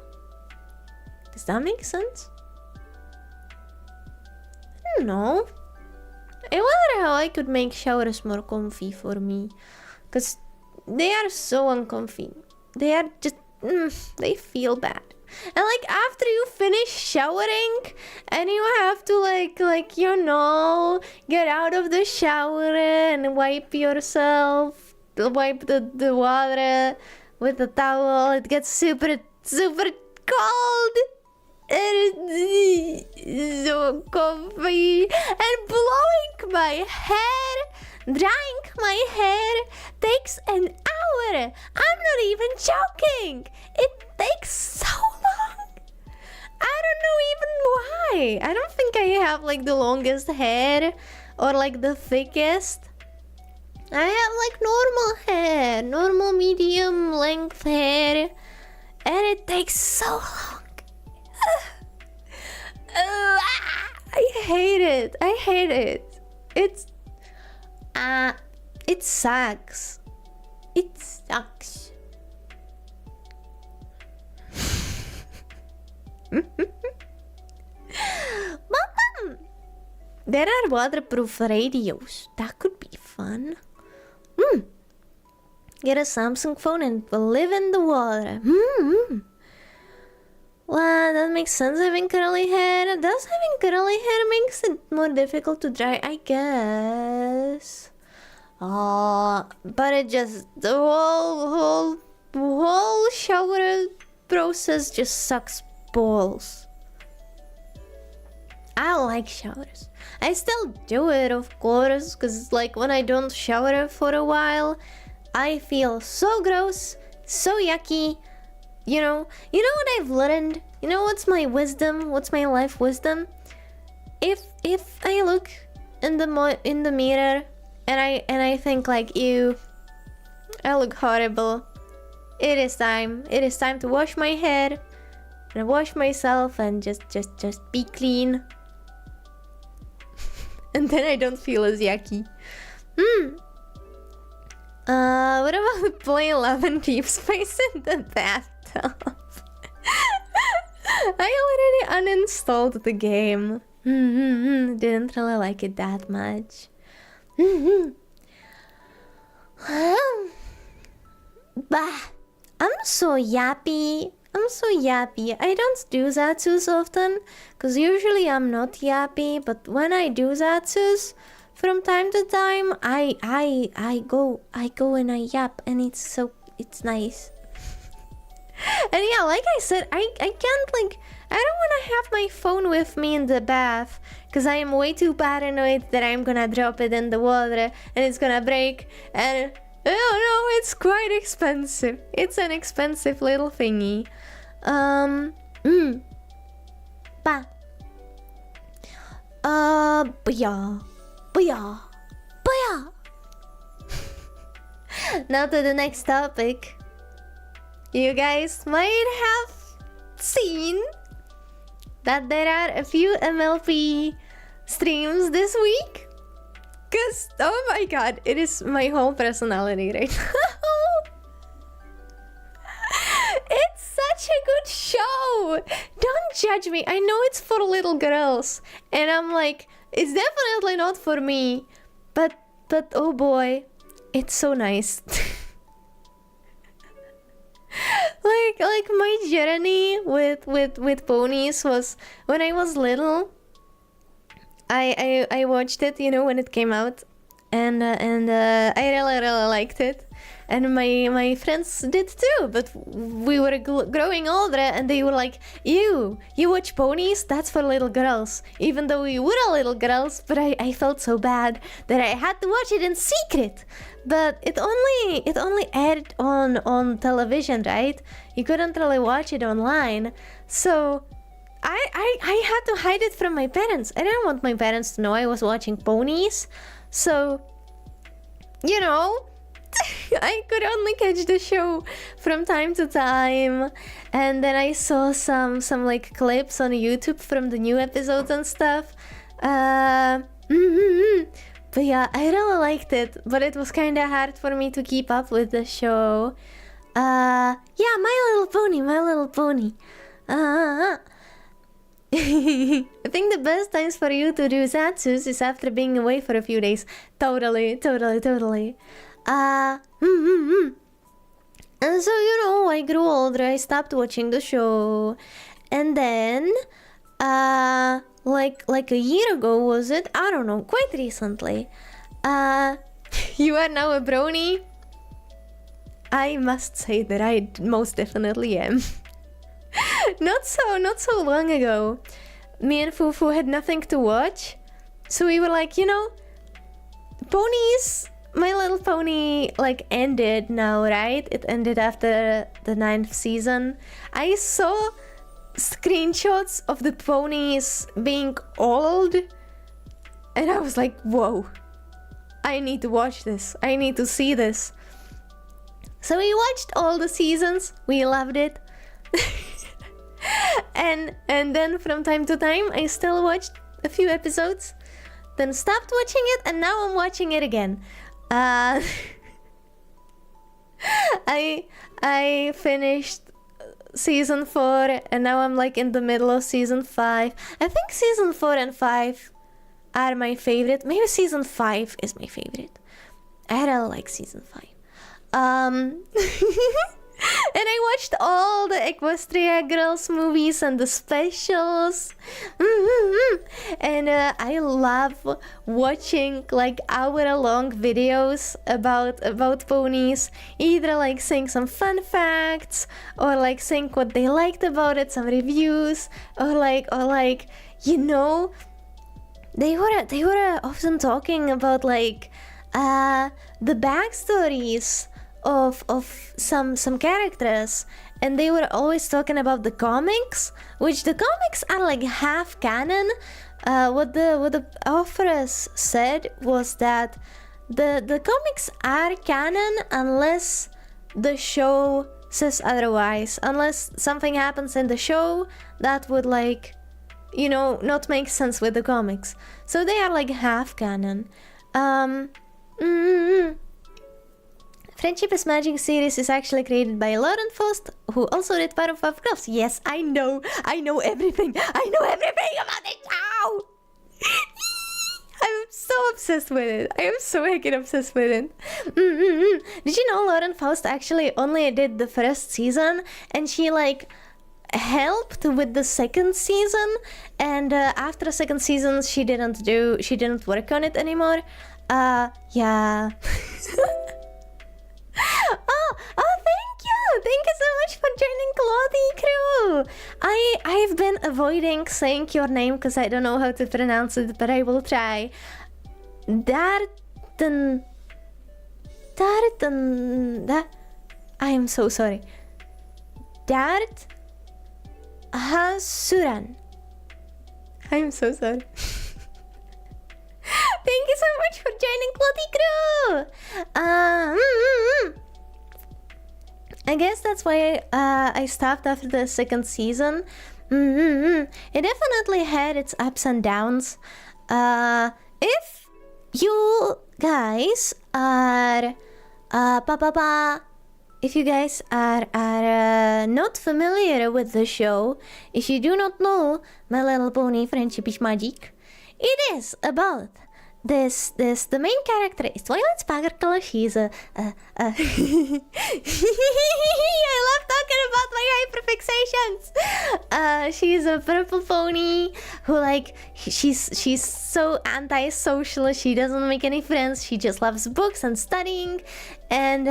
Does that make sense? I don't know. I wonder how I could make showers more comfy for me, because they are so uncomfy. They are just, they feel bad. And like after you finish showering and you have to like you know, get out of the shower and wipe yourself, wipe the water with the towel, it gets super cold. It's so comfy. And blowing my hair, drying my hair takes an hour. I'm not even joking. It takes so long. I don't know even why. I don't think I have like the longest hair or like the thickest. I have like normal hair, normal medium length hair, and it takes so long. I hate it. It sucks. It sucks. Mom, there are waterproof radios. That could be fun. Get a Samsung phone and we'll live in the water. Well, that makes sense, having curly hair. Does having curly hair makes it more difficult to dry, I guess. But it just, the whole shower process just sucks balls. I like showers. I still do it, of course, because like when I don't shower for a while, I feel so gross, so yucky. You know what I've learned? You know what's my wisdom? What's my life wisdom? If I look in the mirror and I think like, ew, I look horrible. It is time to wash my hair and wash myself and just be clean. And then I don't feel as yucky. What about playing Love and Deep Space in the bathtub? myself. I already uninstalled the game. Didn't really like it that much. Bah, I'm so yappy. I don't do Zatsus often, cause usually I'm not yappy. But when I do Zatsus, from time to time, I go and I yap, and it's nice. And yeah, like I said, I can't like, I don't want to have my phone with me in the bath, because I am way too paranoid that I'm gonna drop it in the water and it's gonna break, and oh no, it's quite expensive. It's an expensive little thingy. Bah. Booyah. Now to the next topic. You guys might have seen that there are a few MLP streams this week. Cause, oh my god, it is my whole personality right now. It's such a good show. Don't judge me. I know it's for little girls. And I'm like, it's definitely not for me. But oh boy, it's so nice. like my journey with ponies was when I was little. I watched it, you know, when it came out, and I really liked it, and my friends did too. But we were growing older, and they were like, "You watch ponies? That's for little girls." Even though we were little girls, but I felt so bad that I had to watch it in secret. But it only aired on television, right? You couldn't really watch it online, so I had to hide it from my parents. I didn't want my parents to know I was watching ponies, so you know, I could only catch the show from time to time, and then I saw some like clips on YouTube from the new episodes and stuff. But yeah, I really liked it, but it was kind of hard for me to keep up with the show. Yeah, My Little Pony. I think the best times for you to do Zatsus is after being away for a few days. Totally. And so, you know, I grew older, I stopped watching the show. And then, like a year ago, was it? I don't know, quite recently. You are now a brony? I must say that I most definitely am. Not so long ago, me and Fufu had nothing to watch, so we were like, you know, ponies, My Little Pony, like, ended now, right? It ended after the 9th season. I saw screenshots of the ponies being old, and I was like, whoa, I need to watch this, I need to see this. So we watched all the seasons, we loved it. And then from time to time I still watched a few episodes, then stopped watching it, and now I'm watching it again. I finished season 4, and now I'm like in the middle of season 5. I think season 4 and 5 are my favorite. Maybe season 5 is my favorite. I really like season 5. And I watched all the Equestria Girls movies and the specials. And I love watching like hour-long videos about ponies. Either like saying some fun facts, or like saying what they liked about it, some reviews, or like you know, they were often talking about like the backstories of some characters, and they were always talking about the comics, which the comics are like half canon. What the authors said was that the comics are canon unless the show says otherwise, unless something happens in the show that would, like, you know, not make sense with the comics. So they are like half canon. Friendship is Magic series is actually created by Lauren Faust, who also did Powerpuff Girls. Yes, I know everything. I know everything about it now. I'm so obsessed with it. I am so heckin' obsessed with it. Did you know Lauren Faust actually only did the first season, and she like helped with the second season, and after the second season she didn't work on it anymore. Yeah. Thank you so much for joining Claudie Crew. I've been avoiding saying your name because I don't know how to pronounce it, but I will try. I am so sorry. Dart Hasuran. I'm so sorry. Thank you so much for joining Claudie Crew. I guess that's why I stopped after the second season. It definitely had its ups and downs. If you guys are if you guys are not familiar with the show, if you do not know My Little Pony Friendship is Magic, it is about the main character is Twilight Sparkle. She's a I love talking about my hyperfixations. She's a purple pony who like she's so antisocial. She doesn't make any friends. She just loves books and studying, and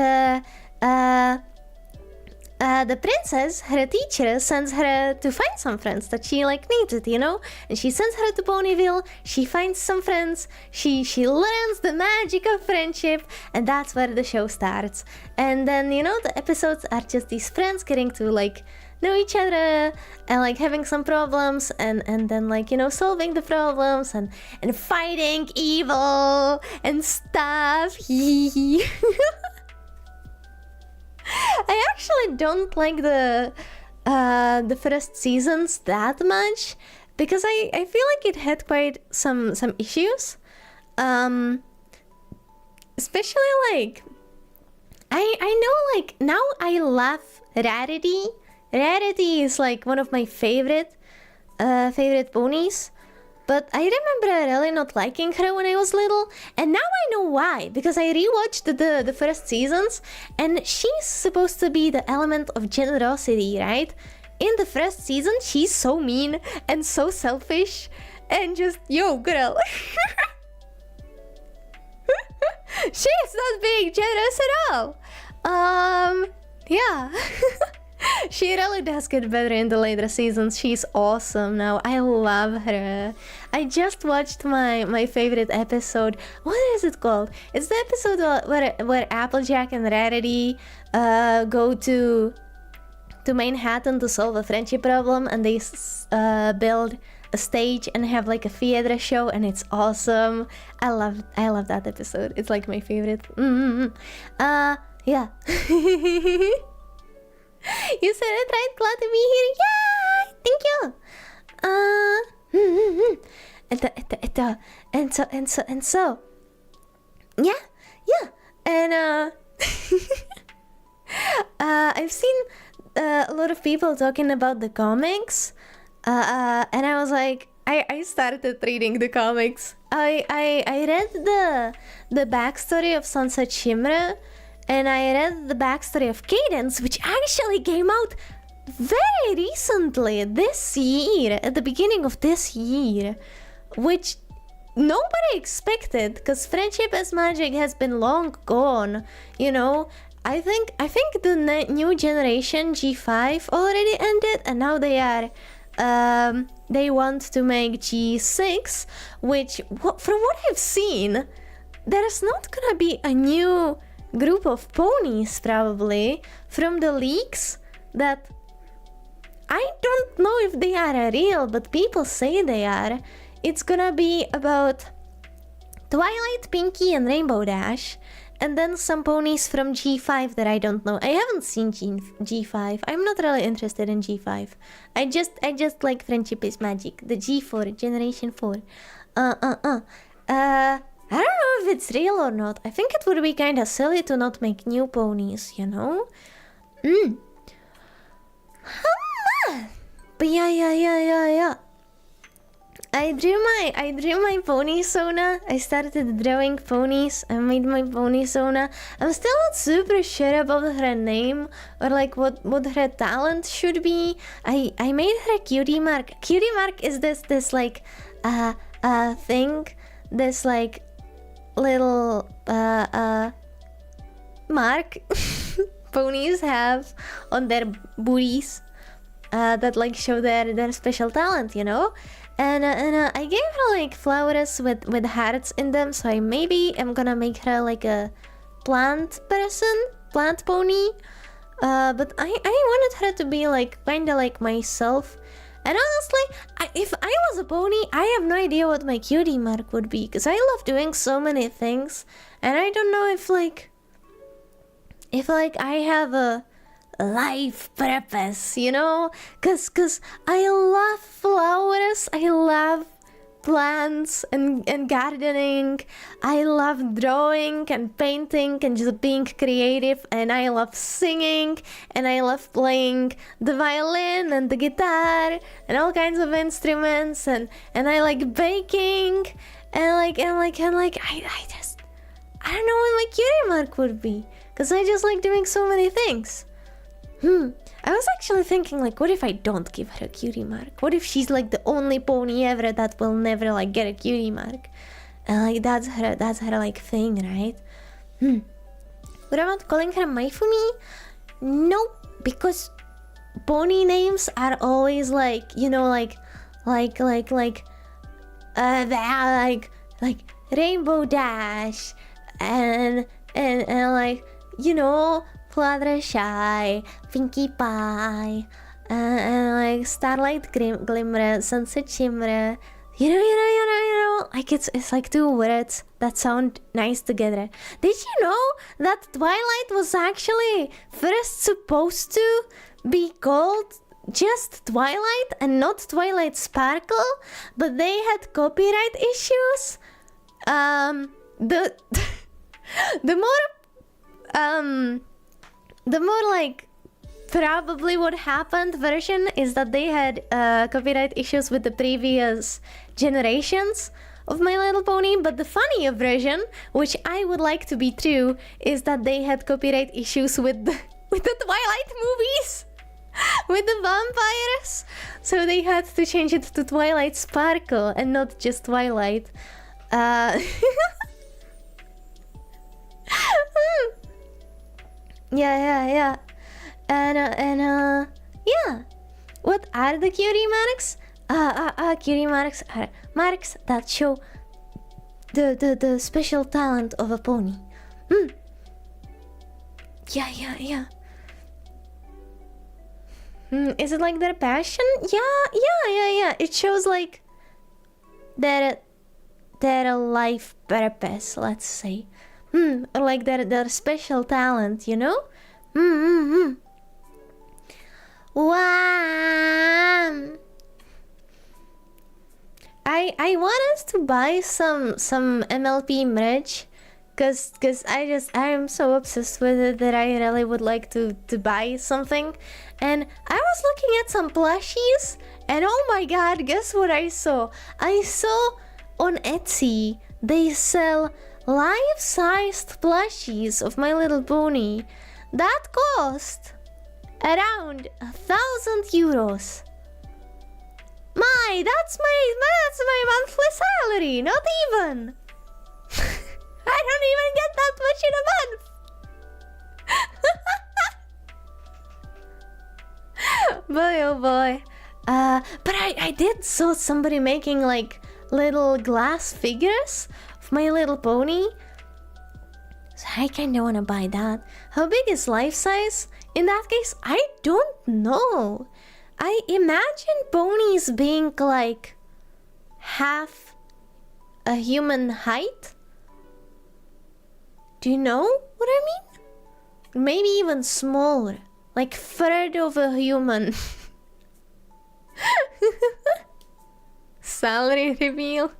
the princess, her teacher, sends her to find some friends that she like needed, you know? And she sends her to Ponyville, she finds some friends, she learns the magic of friendship, and that's where the show starts. And then, you know, the episodes are just these friends getting to like know each other and like having some problems and then like, you know, solving the problems and fighting evil and stuff. I actually don't like the first seasons that much because I feel like it had quite some issues, especially like I know like now I love Rarity. Rarity is like one of my favorite ponies. But I remember really not liking her when I was little, and now I know why, because I rewatched the first seasons, and she's supposed to be the element of generosity, right? In the first season, she's so mean and so selfish, and just, yo, girl. She's not being generous at all. Yeah. She really does get better in the later seasons. She's awesome now. I love her. I just watched my favorite episode. What is it called? It's the episode where Applejack and Rarity go to Manhattan to solve a friendship problem, and they build a stage and have like a theater show, and it's awesome. I love that episode. It's like my favorite. Yeah. You said it right, glad to be here. Yeah, thank you. And so. Yeah. And I've seen a lot of people talking about the comics. And I was like, I started reading the comics. I read the backstory of Sunset Shimmer. And I read the backstory of Cadence, which actually came out very recently, this year, at the beginning of this year, which nobody expected, because Friendship as Magic has been long gone, you know. I think the new generation G5 already ended, and now they want to make G6, which, from what I've seen, there's not gonna be a new group of ponies probably from the leaks that I don't know if they are real, but people say they are. It's gonna be about Twilight, Pinkie, and Rainbow Dash, and then some ponies from G5 that I don't know. I haven't seen G5. I'm not really interested in G5. I just like Friendship is Magic, the G4, Generation 4. I don't know if it's real or not. I think it would be kind of silly to not make new ponies, you know? But yeah. I drew my pony Sona. I started drawing ponies. I made my pony Sona. I'm still not super sure about her name or like what her talent should be. I made her Cutie Mark. Cutie Mark is this like thing, this like little mark ponies have on their booties that like show their special talent, you know. And I gave her like flowers with hearts in them, so I maybe am gonna make her like a plant pony. But I wanted her to be like kinda like myself. And honestly, if I was a pony, I have no idea what my cutie mark would be, because I love doing so many things, and I don't know if I have a life purpose, you know, cause I love flowers, I love plants and gardening, I love drawing and painting and just being creative, and I love singing, and I love playing the violin and the guitar and all kinds of instruments, and I like baking and I don't know what my cutie mark would be, cause I just like doing so many things. I was actually thinking, like, what if I don't give her a cutie mark? What if she's like the only pony ever that will never like get a cutie mark? And like that's her like thing, right? What about calling her Maifumi? No, because pony names are always like, you know, like Rainbow Dash and like, you know, Fluttershy, Pinkie Pie, and like Starlight Glimmer, Sunset Shimmer. You know, like it's like two words that sound nice together. Did you know that Twilight was actually first supposed to be called just Twilight and not Twilight Sparkle, but they had copyright issues? The more like probably what happened version is that they had copyright issues with the previous generations of My Little Pony, but the funnier version, which I would like to be true, is that they had copyright issues with the Twilight movies, with the vampires, so they had to change it to Twilight Sparkle and not just Twilight. Yeah. And yeah. What are the cutie marks? Cutie marks are marks that show the special talent of a pony. Yeah. Is it like their passion? Yeah. It shows like their life purpose, let's say. Or like their special talent, you know? Wow. I want us to buy some MLP merch, cause I'm so obsessed with it that I really would like to buy something. And I was looking at some plushies, and oh my god, guess what I saw? I saw on Etsy they sell life-sized plushies of My Little Pony that cost around 1,000 euros. That's my monthly salary, not even. I don't even get that much in a month. Boy, oh boy. But I did saw somebody making like little glass figures of My Little Pony. So I kinda wanna buy that. How big is life size? In that case, I don't know. I imagine ponies being like half a human height. Do you know what I mean? Maybe even smaller, like third of a human. Salary reveal.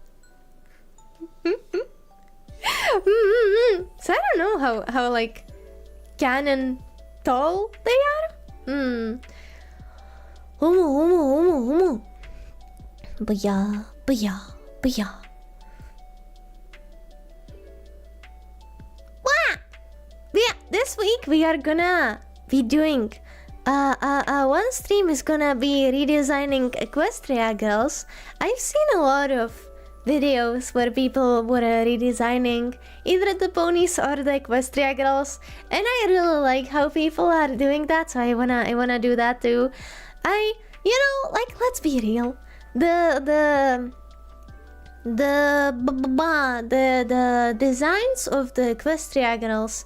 So I don't know how like canon tall they are. Humu. Booyah. Wah! Yeah, this week we are gonna be doing one stream is gonna be redesigning Equestria Girls. I've seen a lot of videos where people were redesigning either the ponies or the Equestria Girls, and I really like how people are doing that, so I wanna do that too. Like, let's be real, the designs of the Equestria Girls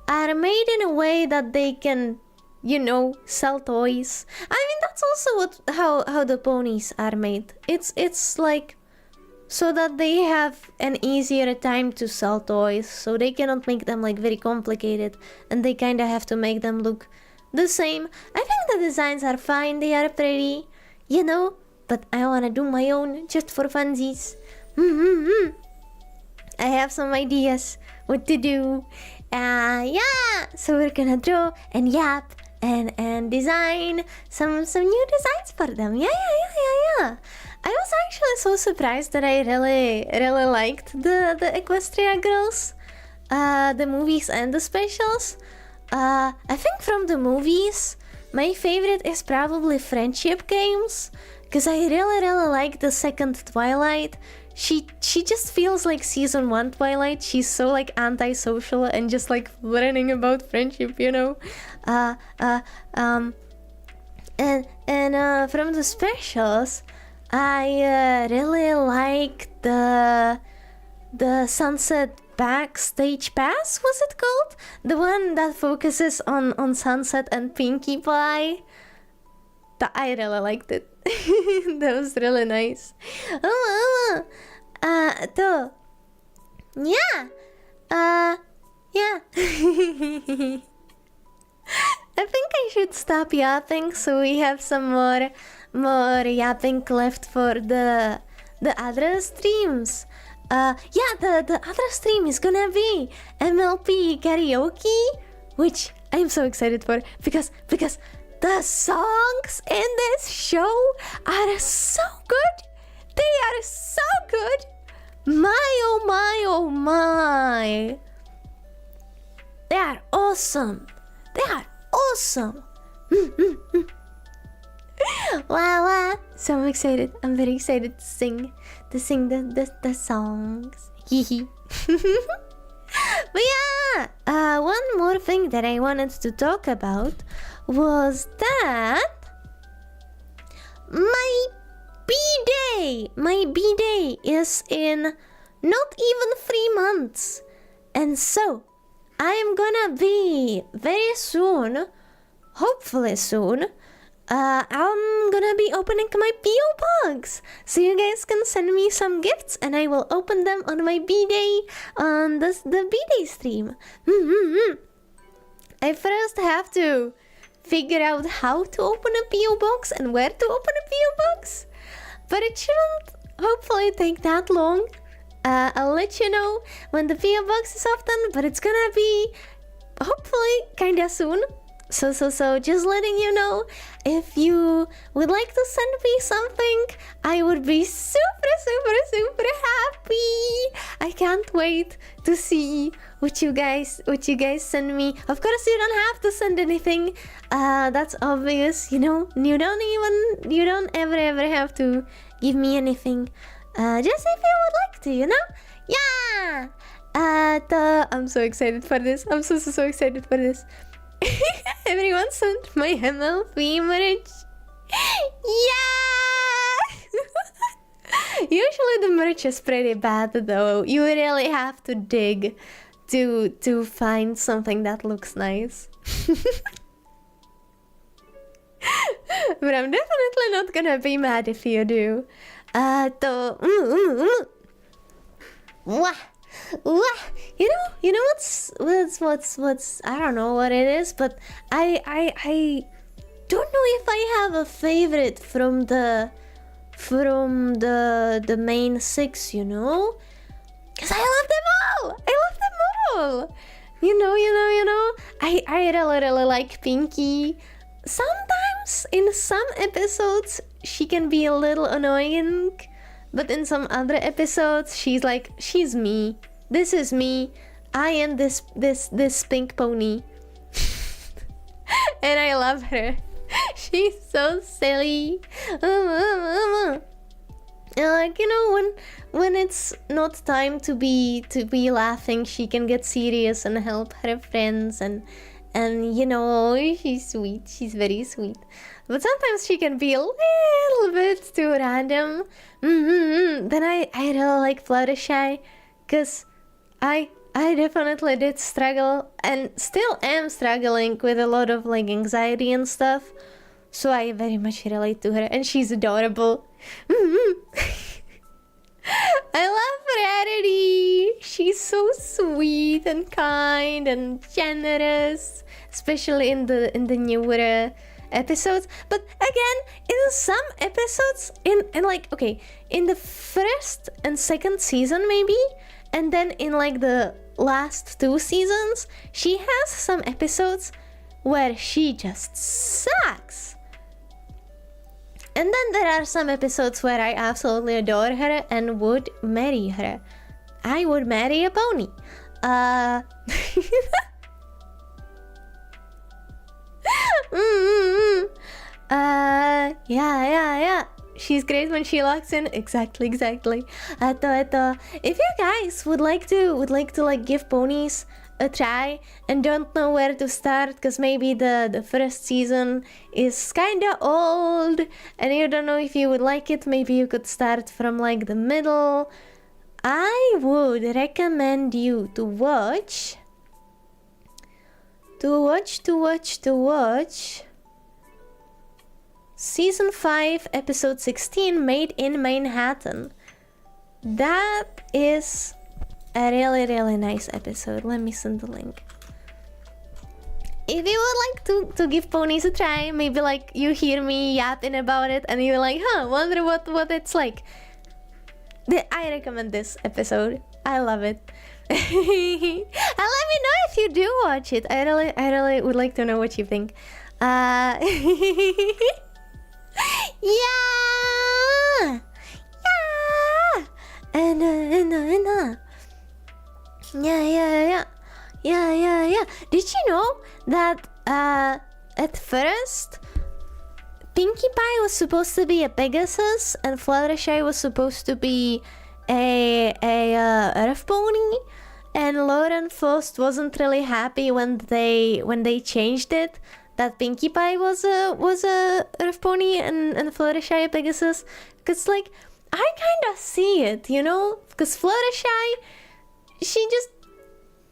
are made in a way that they can, sell toys. I mean, that's also how the ponies are made. It's like so that they have an easier time to sell toys, so they cannot make them like very complicated, and they kind of have to make them look the same. I think the designs are fine, they are pretty, but I wanna do my own just for funsies. I have some ideas what to do. So we're gonna draw and yap and design some new designs for them. Yeah. I was actually so surprised that I really liked the Equestria Girls, the movies and the specials. I think from the movies, my favorite is probably Friendship Games, because I really like the second Twilight. She just feels like season 1 Twilight. She's so like antisocial and just like learning about friendship, And from the specials, I really like the Sunset Backstage Pass, was it called? The one that focuses on Sunset and Pinkie Pie. I really liked it. That was really nice. Yeah. I think I should stop yapping so we have some more yapping left for the other streams. The other stream is gonna be MLP karaoke, which I'm so excited for because the songs in this show are so good. They are so good. Oh my. They are awesome. Wow. So I'm excited. I'm very excited to sing the songs. But yeah, one more thing that I wanted to talk about was that my B-Day is in not even 3 months. And so I'm gonna be very soon, hopefully soon, I'm gonna be opening my P.O. Box. So you guys can send me some gifts and I will open them on my B-Day, on the B-Day stream. I first have to figure out how to open a P.O. Box and where to open a P.O. Box. But it shouldn't hopefully take that long. I'll let you know when the P.O. Box is open, but it's gonna be hopefully kinda soon. So just letting you know, if you would like to send me something, I would be super happy. I can't wait to see what you guys send me. Of course, you don't have to send anything. That's obvious, You don't ever have to give me anything. Just if you would like to, Yeah. I'm so excited for this. I'm so excited for this. Everyone sent my MLP merch. Yeah! Usually the merch is pretty bad though. You really have to dig to find something that looks nice. But I'm definitely not gonna be mad if you do. You know what's I don't know what it is, but I don't know if I have a favorite from the main 6, Because I love them all! all. I love them all. You know. I really like Pinky. Sometimes in some episodes she can be a little annoying, but in some other episodes she's me. This is me. I am this pink pony. And I love her. She's so silly. Like, you know, when it's not time to be laughing, she can get serious and help her friends, and you know, she's sweet. She's very sweet. But sometimes she can be a little bit too random. Then I really like Fluttershy, because I definitely did struggle and still am struggling with a lot of like anxiety and stuff. So I very much relate to her, and she's adorable. I love Rarity. She's so sweet and kind and generous, especially in the newer episodes. But again, in some episodes, in like, okay, in the first and second season maybe, and then in like the last 2 seasons, she has some episodes where she just sucks. And then there are some episodes where I absolutely adore her and would marry her. I would marry a pony. Yeah. She's great when she locks in. Exactly. If you guys would like to like give ponies a try and don't know where to start, because maybe the first season is kinda old and you don't know if you would like it, maybe you could start from like the middle. I would recommend you to watch Season 5, Episode 16, Made in Manhattan. That is a really nice episode. Let me send the link. If you would like to give ponies a try, maybe like you hear me yapping about it and you're like, wonder what it's like. I recommend this episode. I love it. And let me know if you do watch it. I really would like to know what you think. Yeah. And Yeah. Did you know that at first Pinkie Pie was supposed to be a Pegasus and Fluttershy was supposed to be a Earth pony, and Lauren Faust wasn't really happy when they changed it, that Pinkie Pie was a Earth pony and Fluttershy a Pegasus, because like I kind of see it, you know, because Fluttershy, she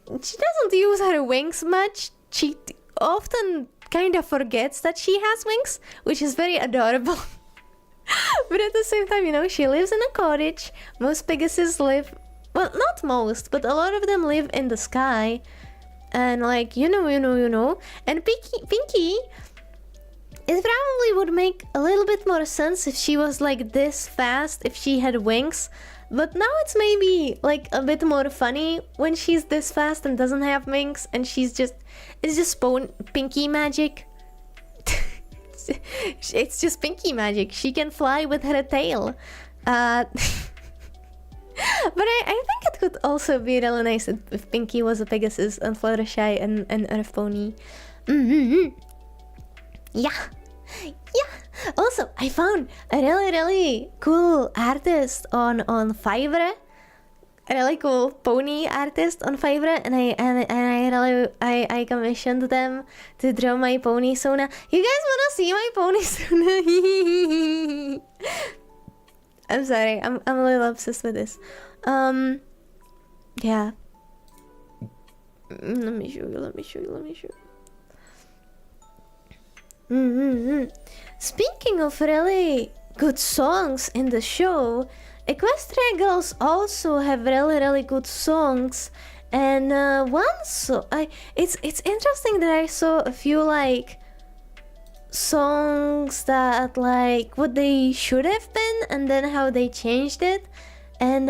doesn't use her wings much. She often kind of forgets that she has wings, which is very adorable. But at the same time, you know, she lives in a cottage. Most Pegasus live, well, not most, but a lot of them live in the sky. And like, you know. And Pinkie, it probably would make a little bit more sense if she was like this fast, if she had wings. But now it's maybe like a bit more funny when she's this fast and doesn't have wings, and it's just Pinkie magic. It's just Pinkie magic. She can fly with her tail. But I think it could also be really nice if Pinkie was a Pegasus and Fluttershy an Earth pony. Yeah. Also, I found a really cool artist on Fiverr. A really cool pony artist on Fiverr, and I commissioned them to draw my pony Sona. You guys wanna see my pony Sona? I'm sorry, I'm a little obsessed with this. Yeah. Let me show you. Speaking of really good songs in the show, Equestria Girls also have really good songs, and it's interesting that I saw a few like songs that like what they should have been and then how they changed it, and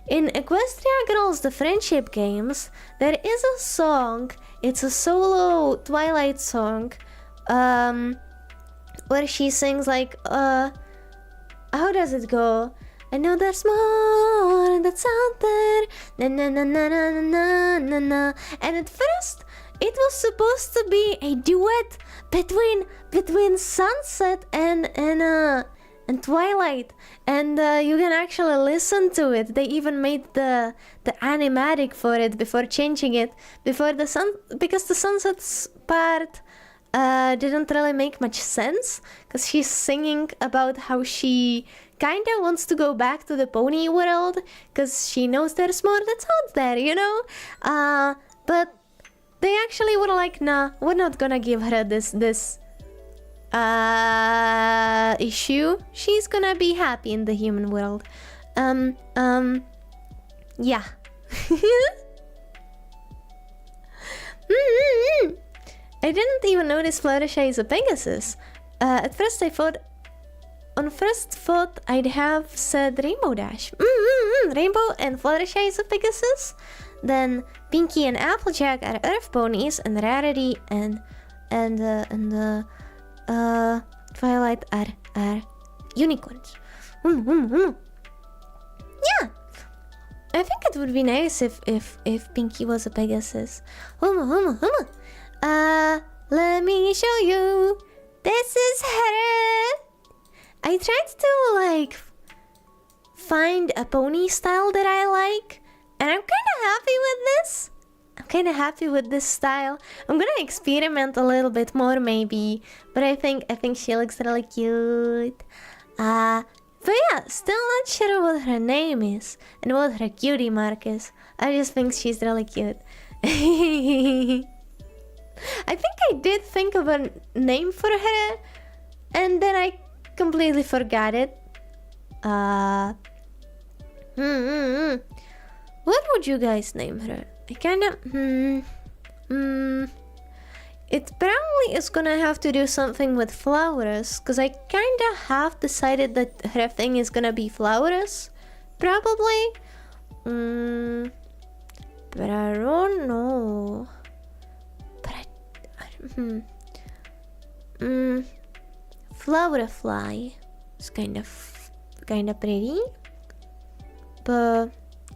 In Equestria Girls, the friendship games, there is a song. It's a solo Twilight song, where she sings like, how does it go? I know there's more that's out there, na na na na na na na na. And at first, it was supposed to be a duet between Sunset and Twilight, and you can actually listen to it. They even made the animatic for it before changing it because the Sunset's part didn't really make much sense, because she's singing about how she kinda wants to go back to the pony world because she knows there's more that's out there, you know? But they actually were like, nah, we're not gonna give her this issue. She's gonna be happy in the human world. Yeah. I didn't even notice Fluttershy is a Pegasus. At first I thought, on first thought, I'd have said Rainbow Dash. Rainbow and Fluttershy is a Pegasus. Then Pinky and Applejack are Earth ponies, and Rarity and Twilight are unicorns. Yeah, I think it would be nice if Pinky was a Pegasus. Let me show you. This is her. I tried to like find a pony style that I like, and I'm kind of happy with this. I'm kind of happy with this style. I'm gonna experiment a little bit more maybe, but I think she looks really cute. But yeah, still not sure what her name is and what her cutie mark is. I just think she's really cute. I think I did think of a name for her, and then I completely forgot it. What would you guys name her? I kinda... It probably is gonna have to do something with flowers, because I kinda have decided that her thing is gonna be flowers. Probably. But I don't know. But Flowerfly is kind of pretty, but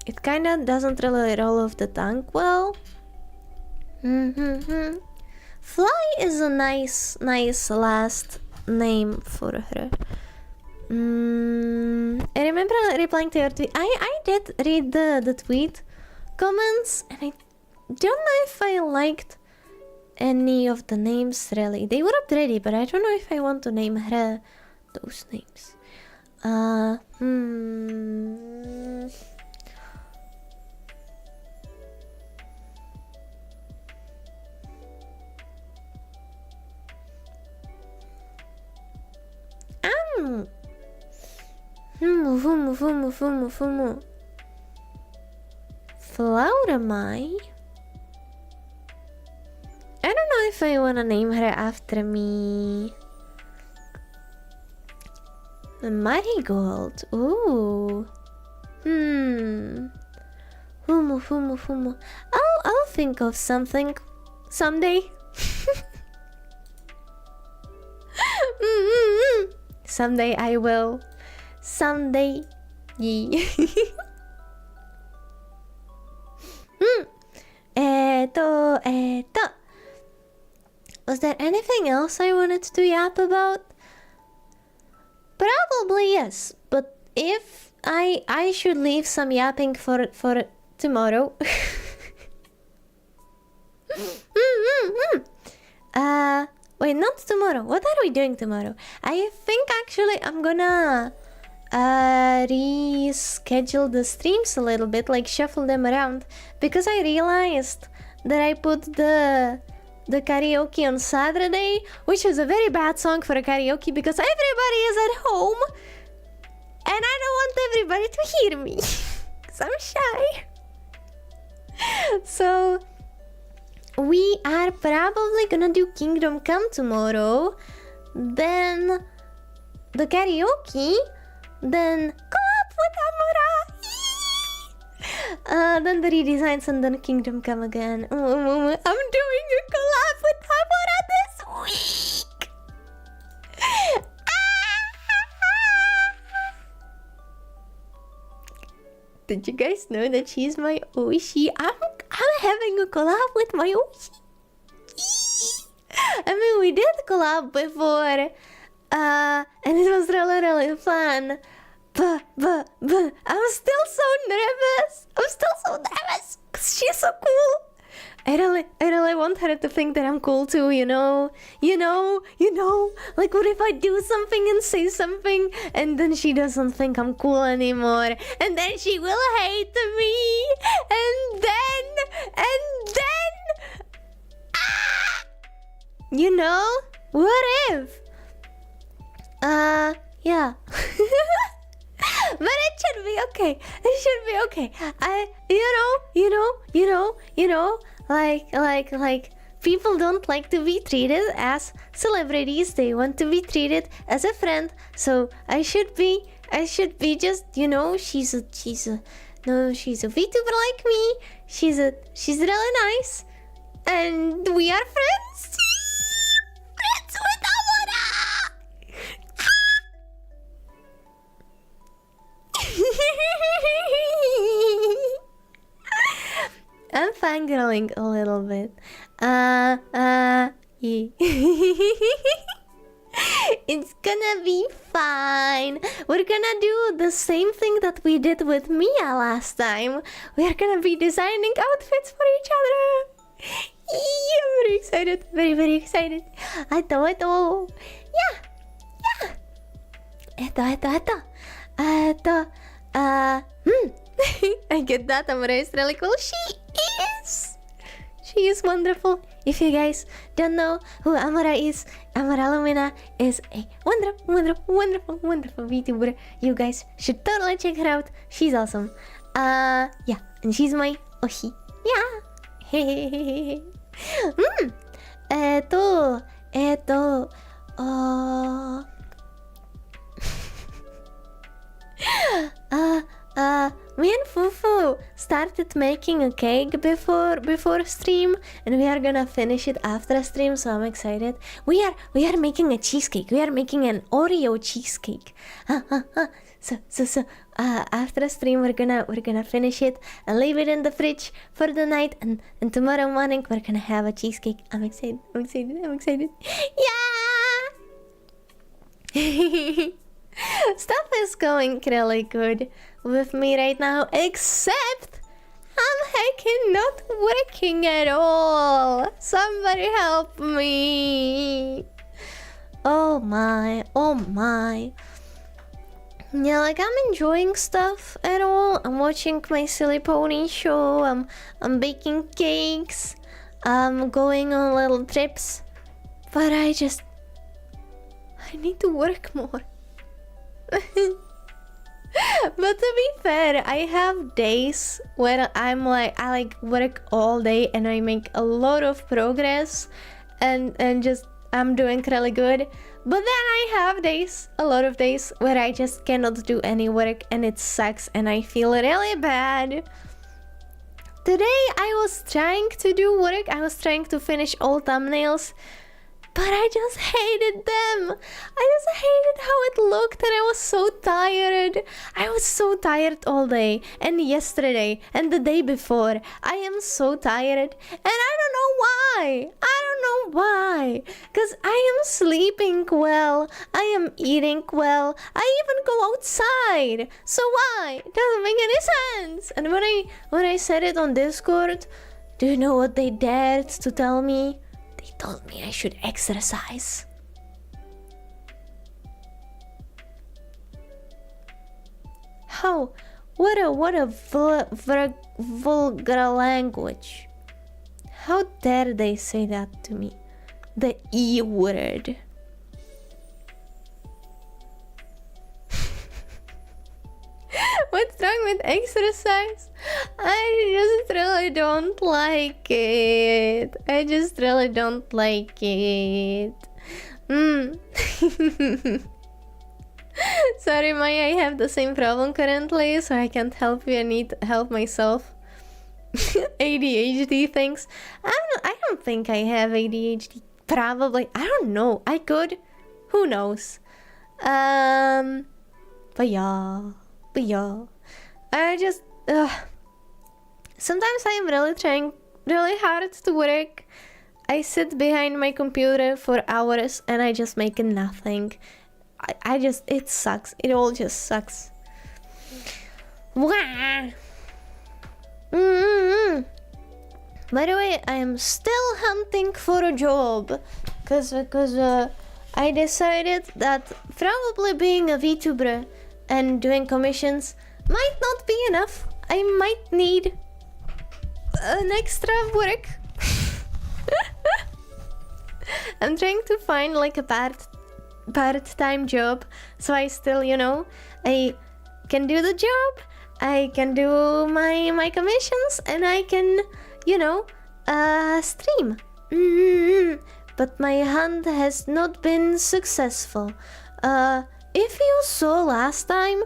it kind of doesn't really roll off the tongue well. Fly is a nice last name for her. I remember replying to your tweet. I did read the tweet comments, and I don't know if I liked any of the names really. They were pretty, but I don't know if I want to name her those names. Flauramai? I don't know if I wanna name her after me. Marigold. Ooh. I'll think of something someday. Someday I will. Someday. Was there anything else I wanted to yap about? Probably yes, but if I should leave some yapping for tomorrow. Wait, not tomorrow. What are we doing tomorrow? I think actually I'm gonna reschedule the streams a little bit, like shuffle them around, because I realized that I put the karaoke on Saturday, which is a very bad song for a karaoke because everybody is at home and I don't want everybody to hear me because I'm shy. So we are probably gonna do Kingdom Come tomorrow, then the karaoke, then collab with Amora. Then the redesigns and then Kingdom Come Again. I'm doing a collab with Tamara this week. Did you guys know that she's my Oshi? I'm having a collab with my Oshi. I mean, we did collab before, and it was really fun. But I'm still so nervous. Cause she's so cool. I really want her to think that I'm cool too, you know? Like, what if I do something and say something and then she doesn't think I'm cool anymore? And then she will hate me. And then... Ah! You know? What if? Yeah. But it should be okay. It should be okay. Like people don't like to be treated as celebrities. They want to be treated as a friend. So I should be just, she's a VTuber like me. She's really nice. And we are friends. Friends with Amora. I'm fangirling a little bit. Yeah. It's gonna be fine. We're gonna do the same thing that we did with Mia last time. We're gonna be designing outfits for each other. I'm very excited. Very excited. Eto. Yeah. Eto. I get that. Amara is really cool. She is wonderful. If you guys don't know who Amara is, Amara Lumina is a wonderful VTuber. You guys should totally check her out. She's awesome. Yeah, and she's my Oshi. Yeah. Eto. Me and Fufu started making a cake before stream, and we are gonna finish it after stream, so I'm excited. We are making a cheesecake. We are making an Oreo cheesecake. So after stream we're gonna finish it and leave it in the fridge for the night, and tomorrow morning we're gonna have a cheesecake. I'm excited. Yeah. Stuff is going really good with me right now, except I'm hacking not working at all. Somebody help me. Oh my. Yeah, like, I'm enjoying stuff at all. I'm watching my Silly Pony show. I'm baking cakes. I'm going on little trips. But I need to work more. But to be fair, I have days where I work all day and I make a lot of progress and just I'm doing really good. But then I have a lot of days where I just cannot do any work and it sucks and I feel really bad. Today I was trying to do work. I was trying to finish all thumbnails, but I just hated them. I just hated how it looked and I was so tired. I was so tired all day and yesterday and the day before. I am so tired and I don't know why. Because I am sleeping well. I am eating well. I even go outside. So why? It doesn't make any sense. And when I said it on Discord, do you know what they dared to tell me? They told me I should exercise. How? What a vulgar language. How dare they say that to me? The E word. What's wrong with exercise? I just really don't like it. Sorry, Maya, I have the same problem currently, so I can't help you. I need help myself. ADHD things. I don't think I have ADHD. Probably. I don't know. I could. Who knows? But yeah. I just sometimes I am really trying really hard to work. I sit behind my computer for hours and I just make nothing. I just, it sucks. It all just sucks. Wah! By the way, I am still hunting for a job because I decided that probably being a VTuber and doing commissions might not be enough. I might need an extra work. I'm trying to find like a part-time job, so I still, you know, I can do the job, I can do my commissions, and I can, you know, stream. But my hunt has not been successful. If you saw last time,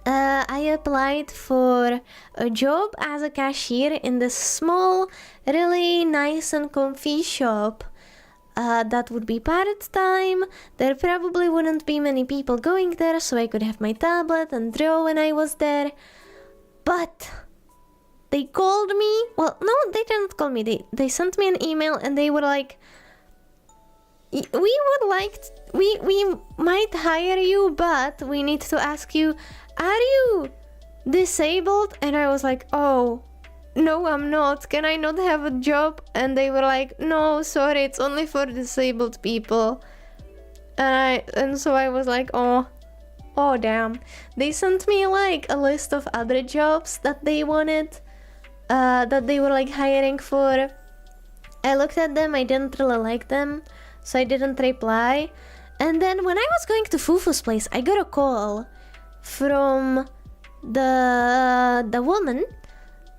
I applied for a job as a cashier in this small, really nice and comfy shop. That would be part-time. There probably wouldn't be many people going there, so I could have my tablet and draw when I was there. But they called me. Well, no, they didn't call me. They sent me an email and they were like, we might hire you, but we need to ask you, are you disabled? And I was like, oh, no, I'm not. Can I not have a job? And they were like, no, sorry, it's only for disabled people. And so I was like, oh damn. They sent me like a list of other jobs that they wanted, that they were like hiring for. I looked at them, I didn't really like them, so I didn't reply. And then when I was going to Fufu's place, I got a call from the woman,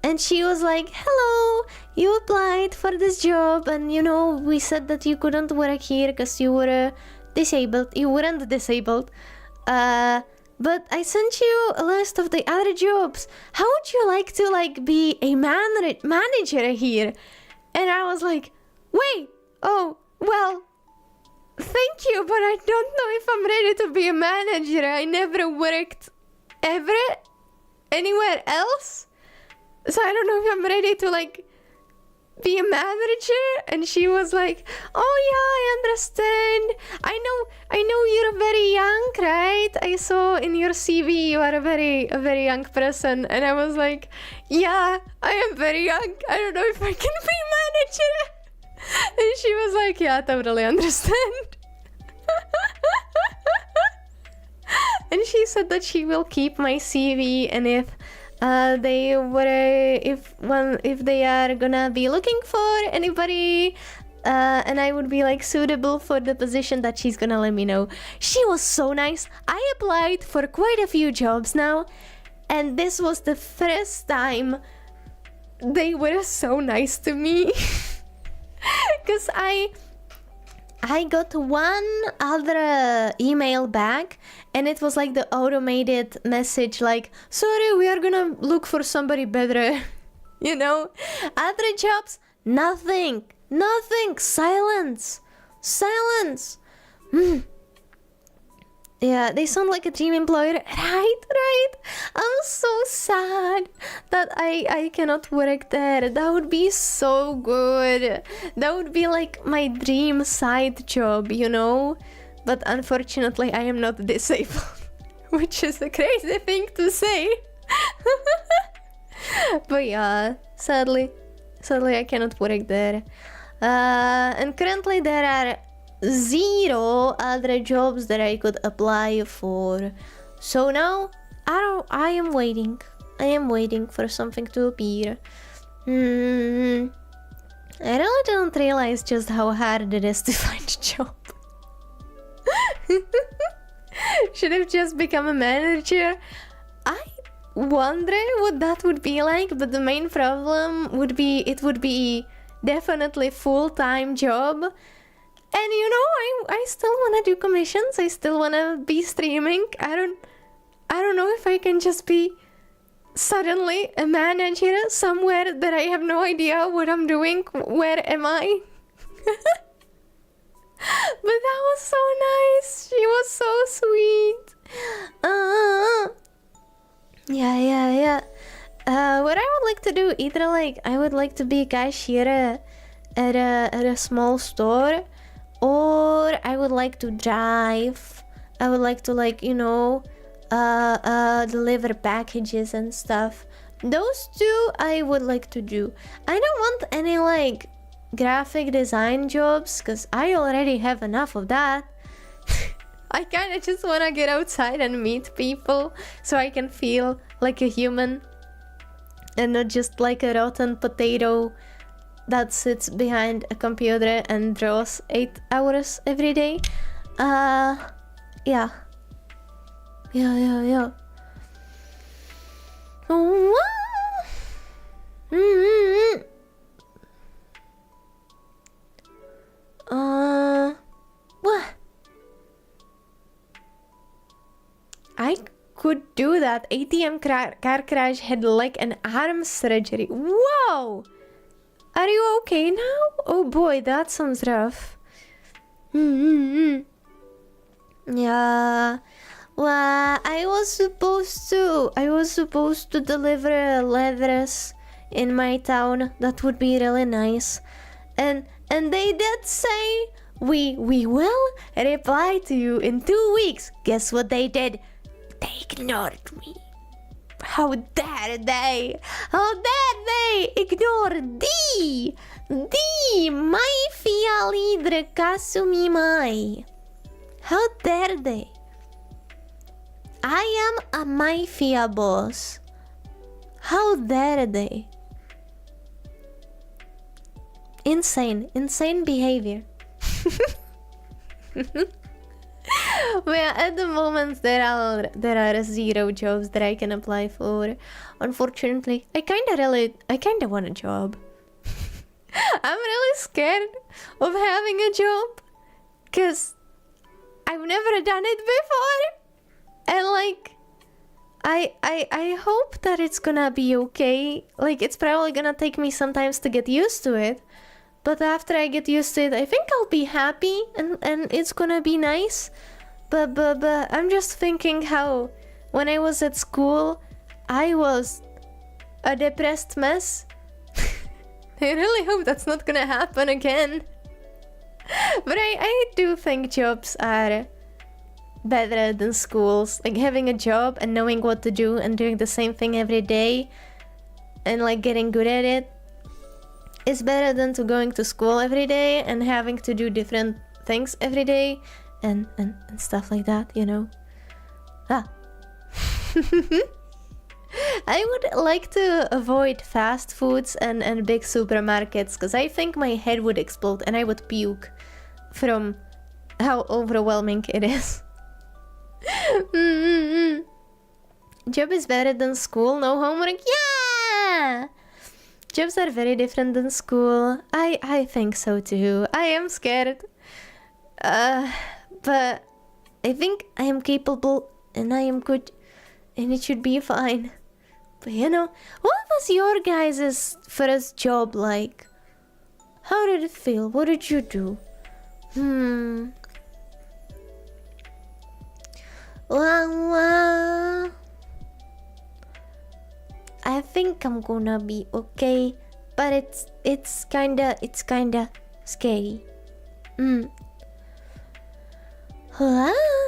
and she was like, hello, you applied for this job, and you know, we said that you couldn't work here because you were disabled. You weren't disabled, but I sent you a list of the other jobs. How would you like to like be a manager here? And I was like, wait, oh, well, thank you, but I don't know if I'm ready to be a manager. I never worked ever anywhere else, so I don't know if I'm ready to like be a manager. And she was like, oh yeah, I understand. I know you're very young, right? I saw in your CV you are a very young person. And I was like, yeah, I am very young. I don't know if I can be manager. And she was like, yeah, I totally understand. And she said that she will keep my CV, and if if they are gonna be looking for anybody, and I would be like suitable for the position, that she's gonna let me know. She was so nice. I applied for quite a few jobs now, and this was the first time they were so nice to me. Because I got one other email back, and it was like the automated message like, sorry, we are gonna look for somebody better. You know? Other jobs, nothing. Silence. Yeah, they sound like a dream employer. Right. I'm so sad that I cannot work there. That would be so good. That would be like my dream side job, you know? But unfortunately, I am not disabled, which is a crazy thing to say. But yeah, sadly, I cannot work there. And currently there are 0 other jobs that I could apply for. So now I am waiting. For something to appear. I really don't realize just how hard it is to find a job. Should have just become a manager. I wonder what that would be like, but the main problem would be it would be definitely full-time job. And you know, I still want to do commissions. I still want to be streaming. I don't know if I can just be suddenly a manager somewhere that I have no idea what I'm doing. Where am I? But that was so nice. She was so sweet. Yeah. What I would like to do, either like I would like to be a cashier at a small store, or I would like to drive. I would like to, like, you know, deliver packages and stuff. Those two I would like to do. I don't want any like graphic design jobs, because I already have enough of that. I kind of just want to get outside and meet people so I can feel like a human and not just like a rotten potato that sits behind a computer and draws 8 hours every day. Yeah. What? I could do that. ATM car crash had like an arm surgery. Whoa! Are you okay now? Oh boy, that sounds rough. Yeah. Well, I was supposed to deliver letters in my town. That would be really nice. And they did say we will reply to you in 2 weeks. Guess what they did? They ignored me. How dare they? How dare they ignore the mafia leader Kasumi Mai? How dare they? I am a mafia boss. How dare they? Insane behavior. Well, at the moment there are 0 jobs that I can apply for. Unfortunately, I kinda want a job. I'm really scared of having a job, cause I've never done it before, and like I hope that it's gonna be okay. Like, it's probably gonna take me some time to get used to it. But after I get used to it, I think I'll be happy and it's gonna be nice. But I'm just thinking how when I was at school, I was a depressed mess. I really hope that's not gonna happen again. But I do think jobs are better than schools. Like, having a job and knowing what to do and doing the same thing every day and like getting good at it is better than to going to school every day and having to do different things every day and stuff like that, you know. I would like to avoid fast foods and big supermarkets, because I think my head would explode and I would puke from how overwhelming it is. Job is better than school, no homework? Yeah! Jobs are very different than school. I think so too. I am scared. But I think I am capable and I am good and it should be fine. But you know, what was your guys' first job like? How did it feel? What did you do? Well, I think I'm gonna be okay, but it's kinda scary.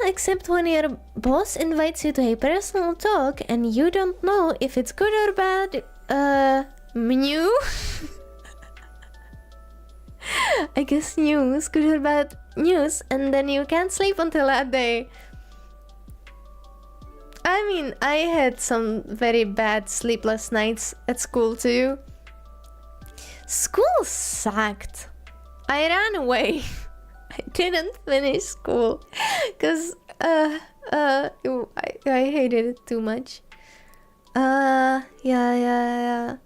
Except when your boss invites you to a personal talk and you don't know if it's good or bad. New? I guess news, good or bad news, and then you can't sleep until that day. I mean, I had some very bad sleepless nights at school too. School sucked. I ran away. I didn't finish school because I hated it too much. Yeah.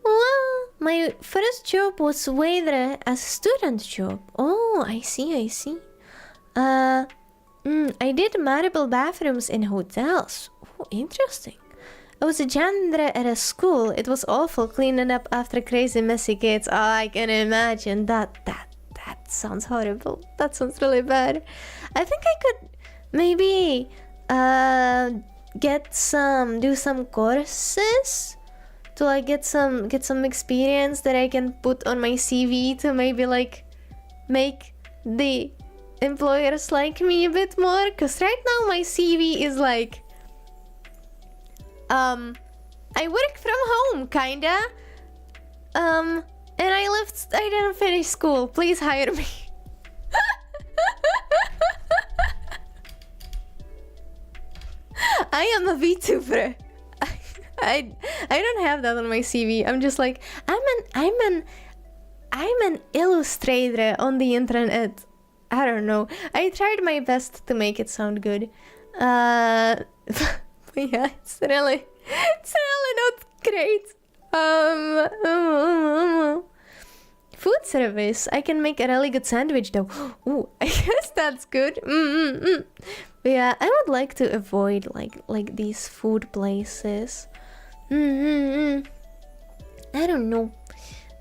Well, my first job was waiter as a student job. Oh, I see. I did marble bathrooms in hotels. Oh, interesting. I was a janitor at a school. It was awful cleaning up after crazy messy kids. Oh, I can imagine that sounds horrible. That sounds really bad. I think I could maybe do some courses to like get some experience that I can put on my CV to maybe like make the employers like me a bit more, because right now my CV is like I work from home kinda, and I didn't finish school, please hire me. I am a VTuber. I don't have that on my CV. I'm just like I'm an illustrator on the internet. I don't know. I tried my best to make it sound good. But yeah, it's really not great. Food service. I can make a really good sandwich though. Ooh, I guess that's good. But yeah, I would like to avoid like these food places. I don't know.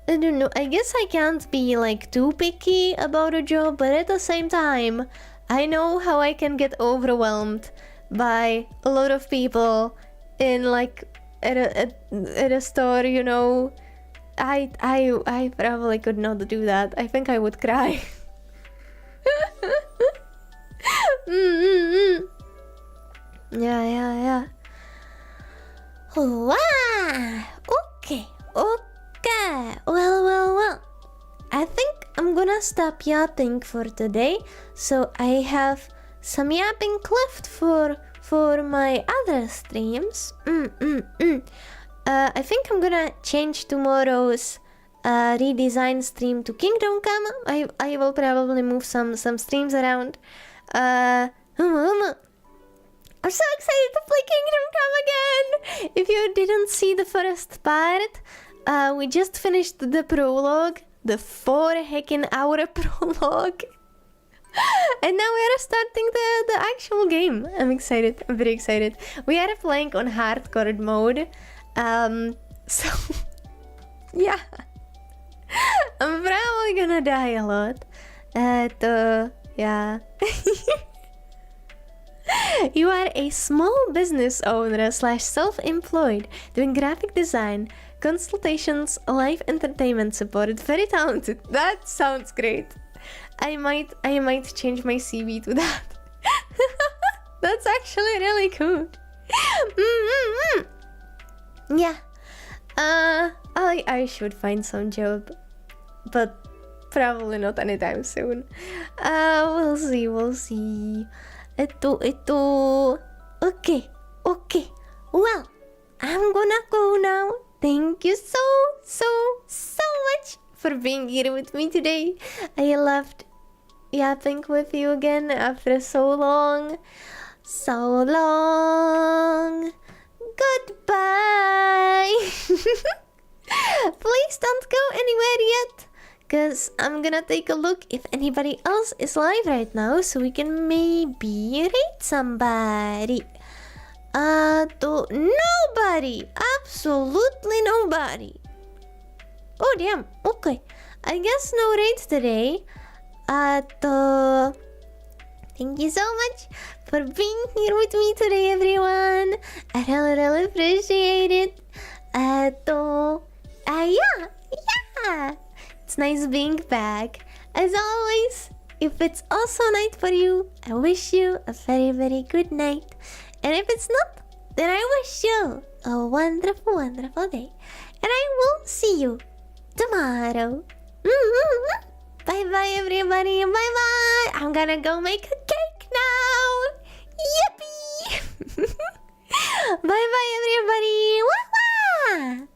I guess I can't be like too picky about a job, but at the same time, I know how I can get overwhelmed by a lot of people in like at a store, you know. I probably could not do that. I think I would cry. Yeah. Wow. Okay. Well. I think I'm gonna stop yapping for today. So I have some yapping left for my other streams. I think I'm gonna change tomorrow's redesign stream to Kingdom Come. I will probably move some streams around. I'm so excited to play Kingdom Come again! If you didn't see the first part, we just finished the prologue, the 4-hour prologue. And now we are starting the actual game. I'm excited, I'm very excited. We are playing on hardcore mode. So yeah. I'm probably gonna die a lot. Yeah. You are a small business owner / self-employed doing graphic design, consultations, live entertainment support. Very talented. That sounds great. I might change my CV to that. That's actually really cool. Yeah. I should find some job, but probably not anytime soon. We'll see. Okay. Well, I'm gonna go now. Thank you so much for being here with me today. I loved yapping with you again after so long. Goodbye. Please don't go anywhere yet, because I'm gonna take a look if anybody else is live right now, so we can maybe rate somebody. Nobody. Absolutely nobody. Oh damn, okay. I guess no rates today. Thank you so much for being here with me today, everyone. I really appreciate it. Yeah. It's nice being back. As always, if it's also night for you, I wish you a very, very good night. And if it's not, then I wish you a wonderful, wonderful day. And I will see you tomorrow. Bye-bye, everybody. Bye-bye. I'm gonna go make a cake now. Yippee! Bye-bye, everybody. Wah-wah!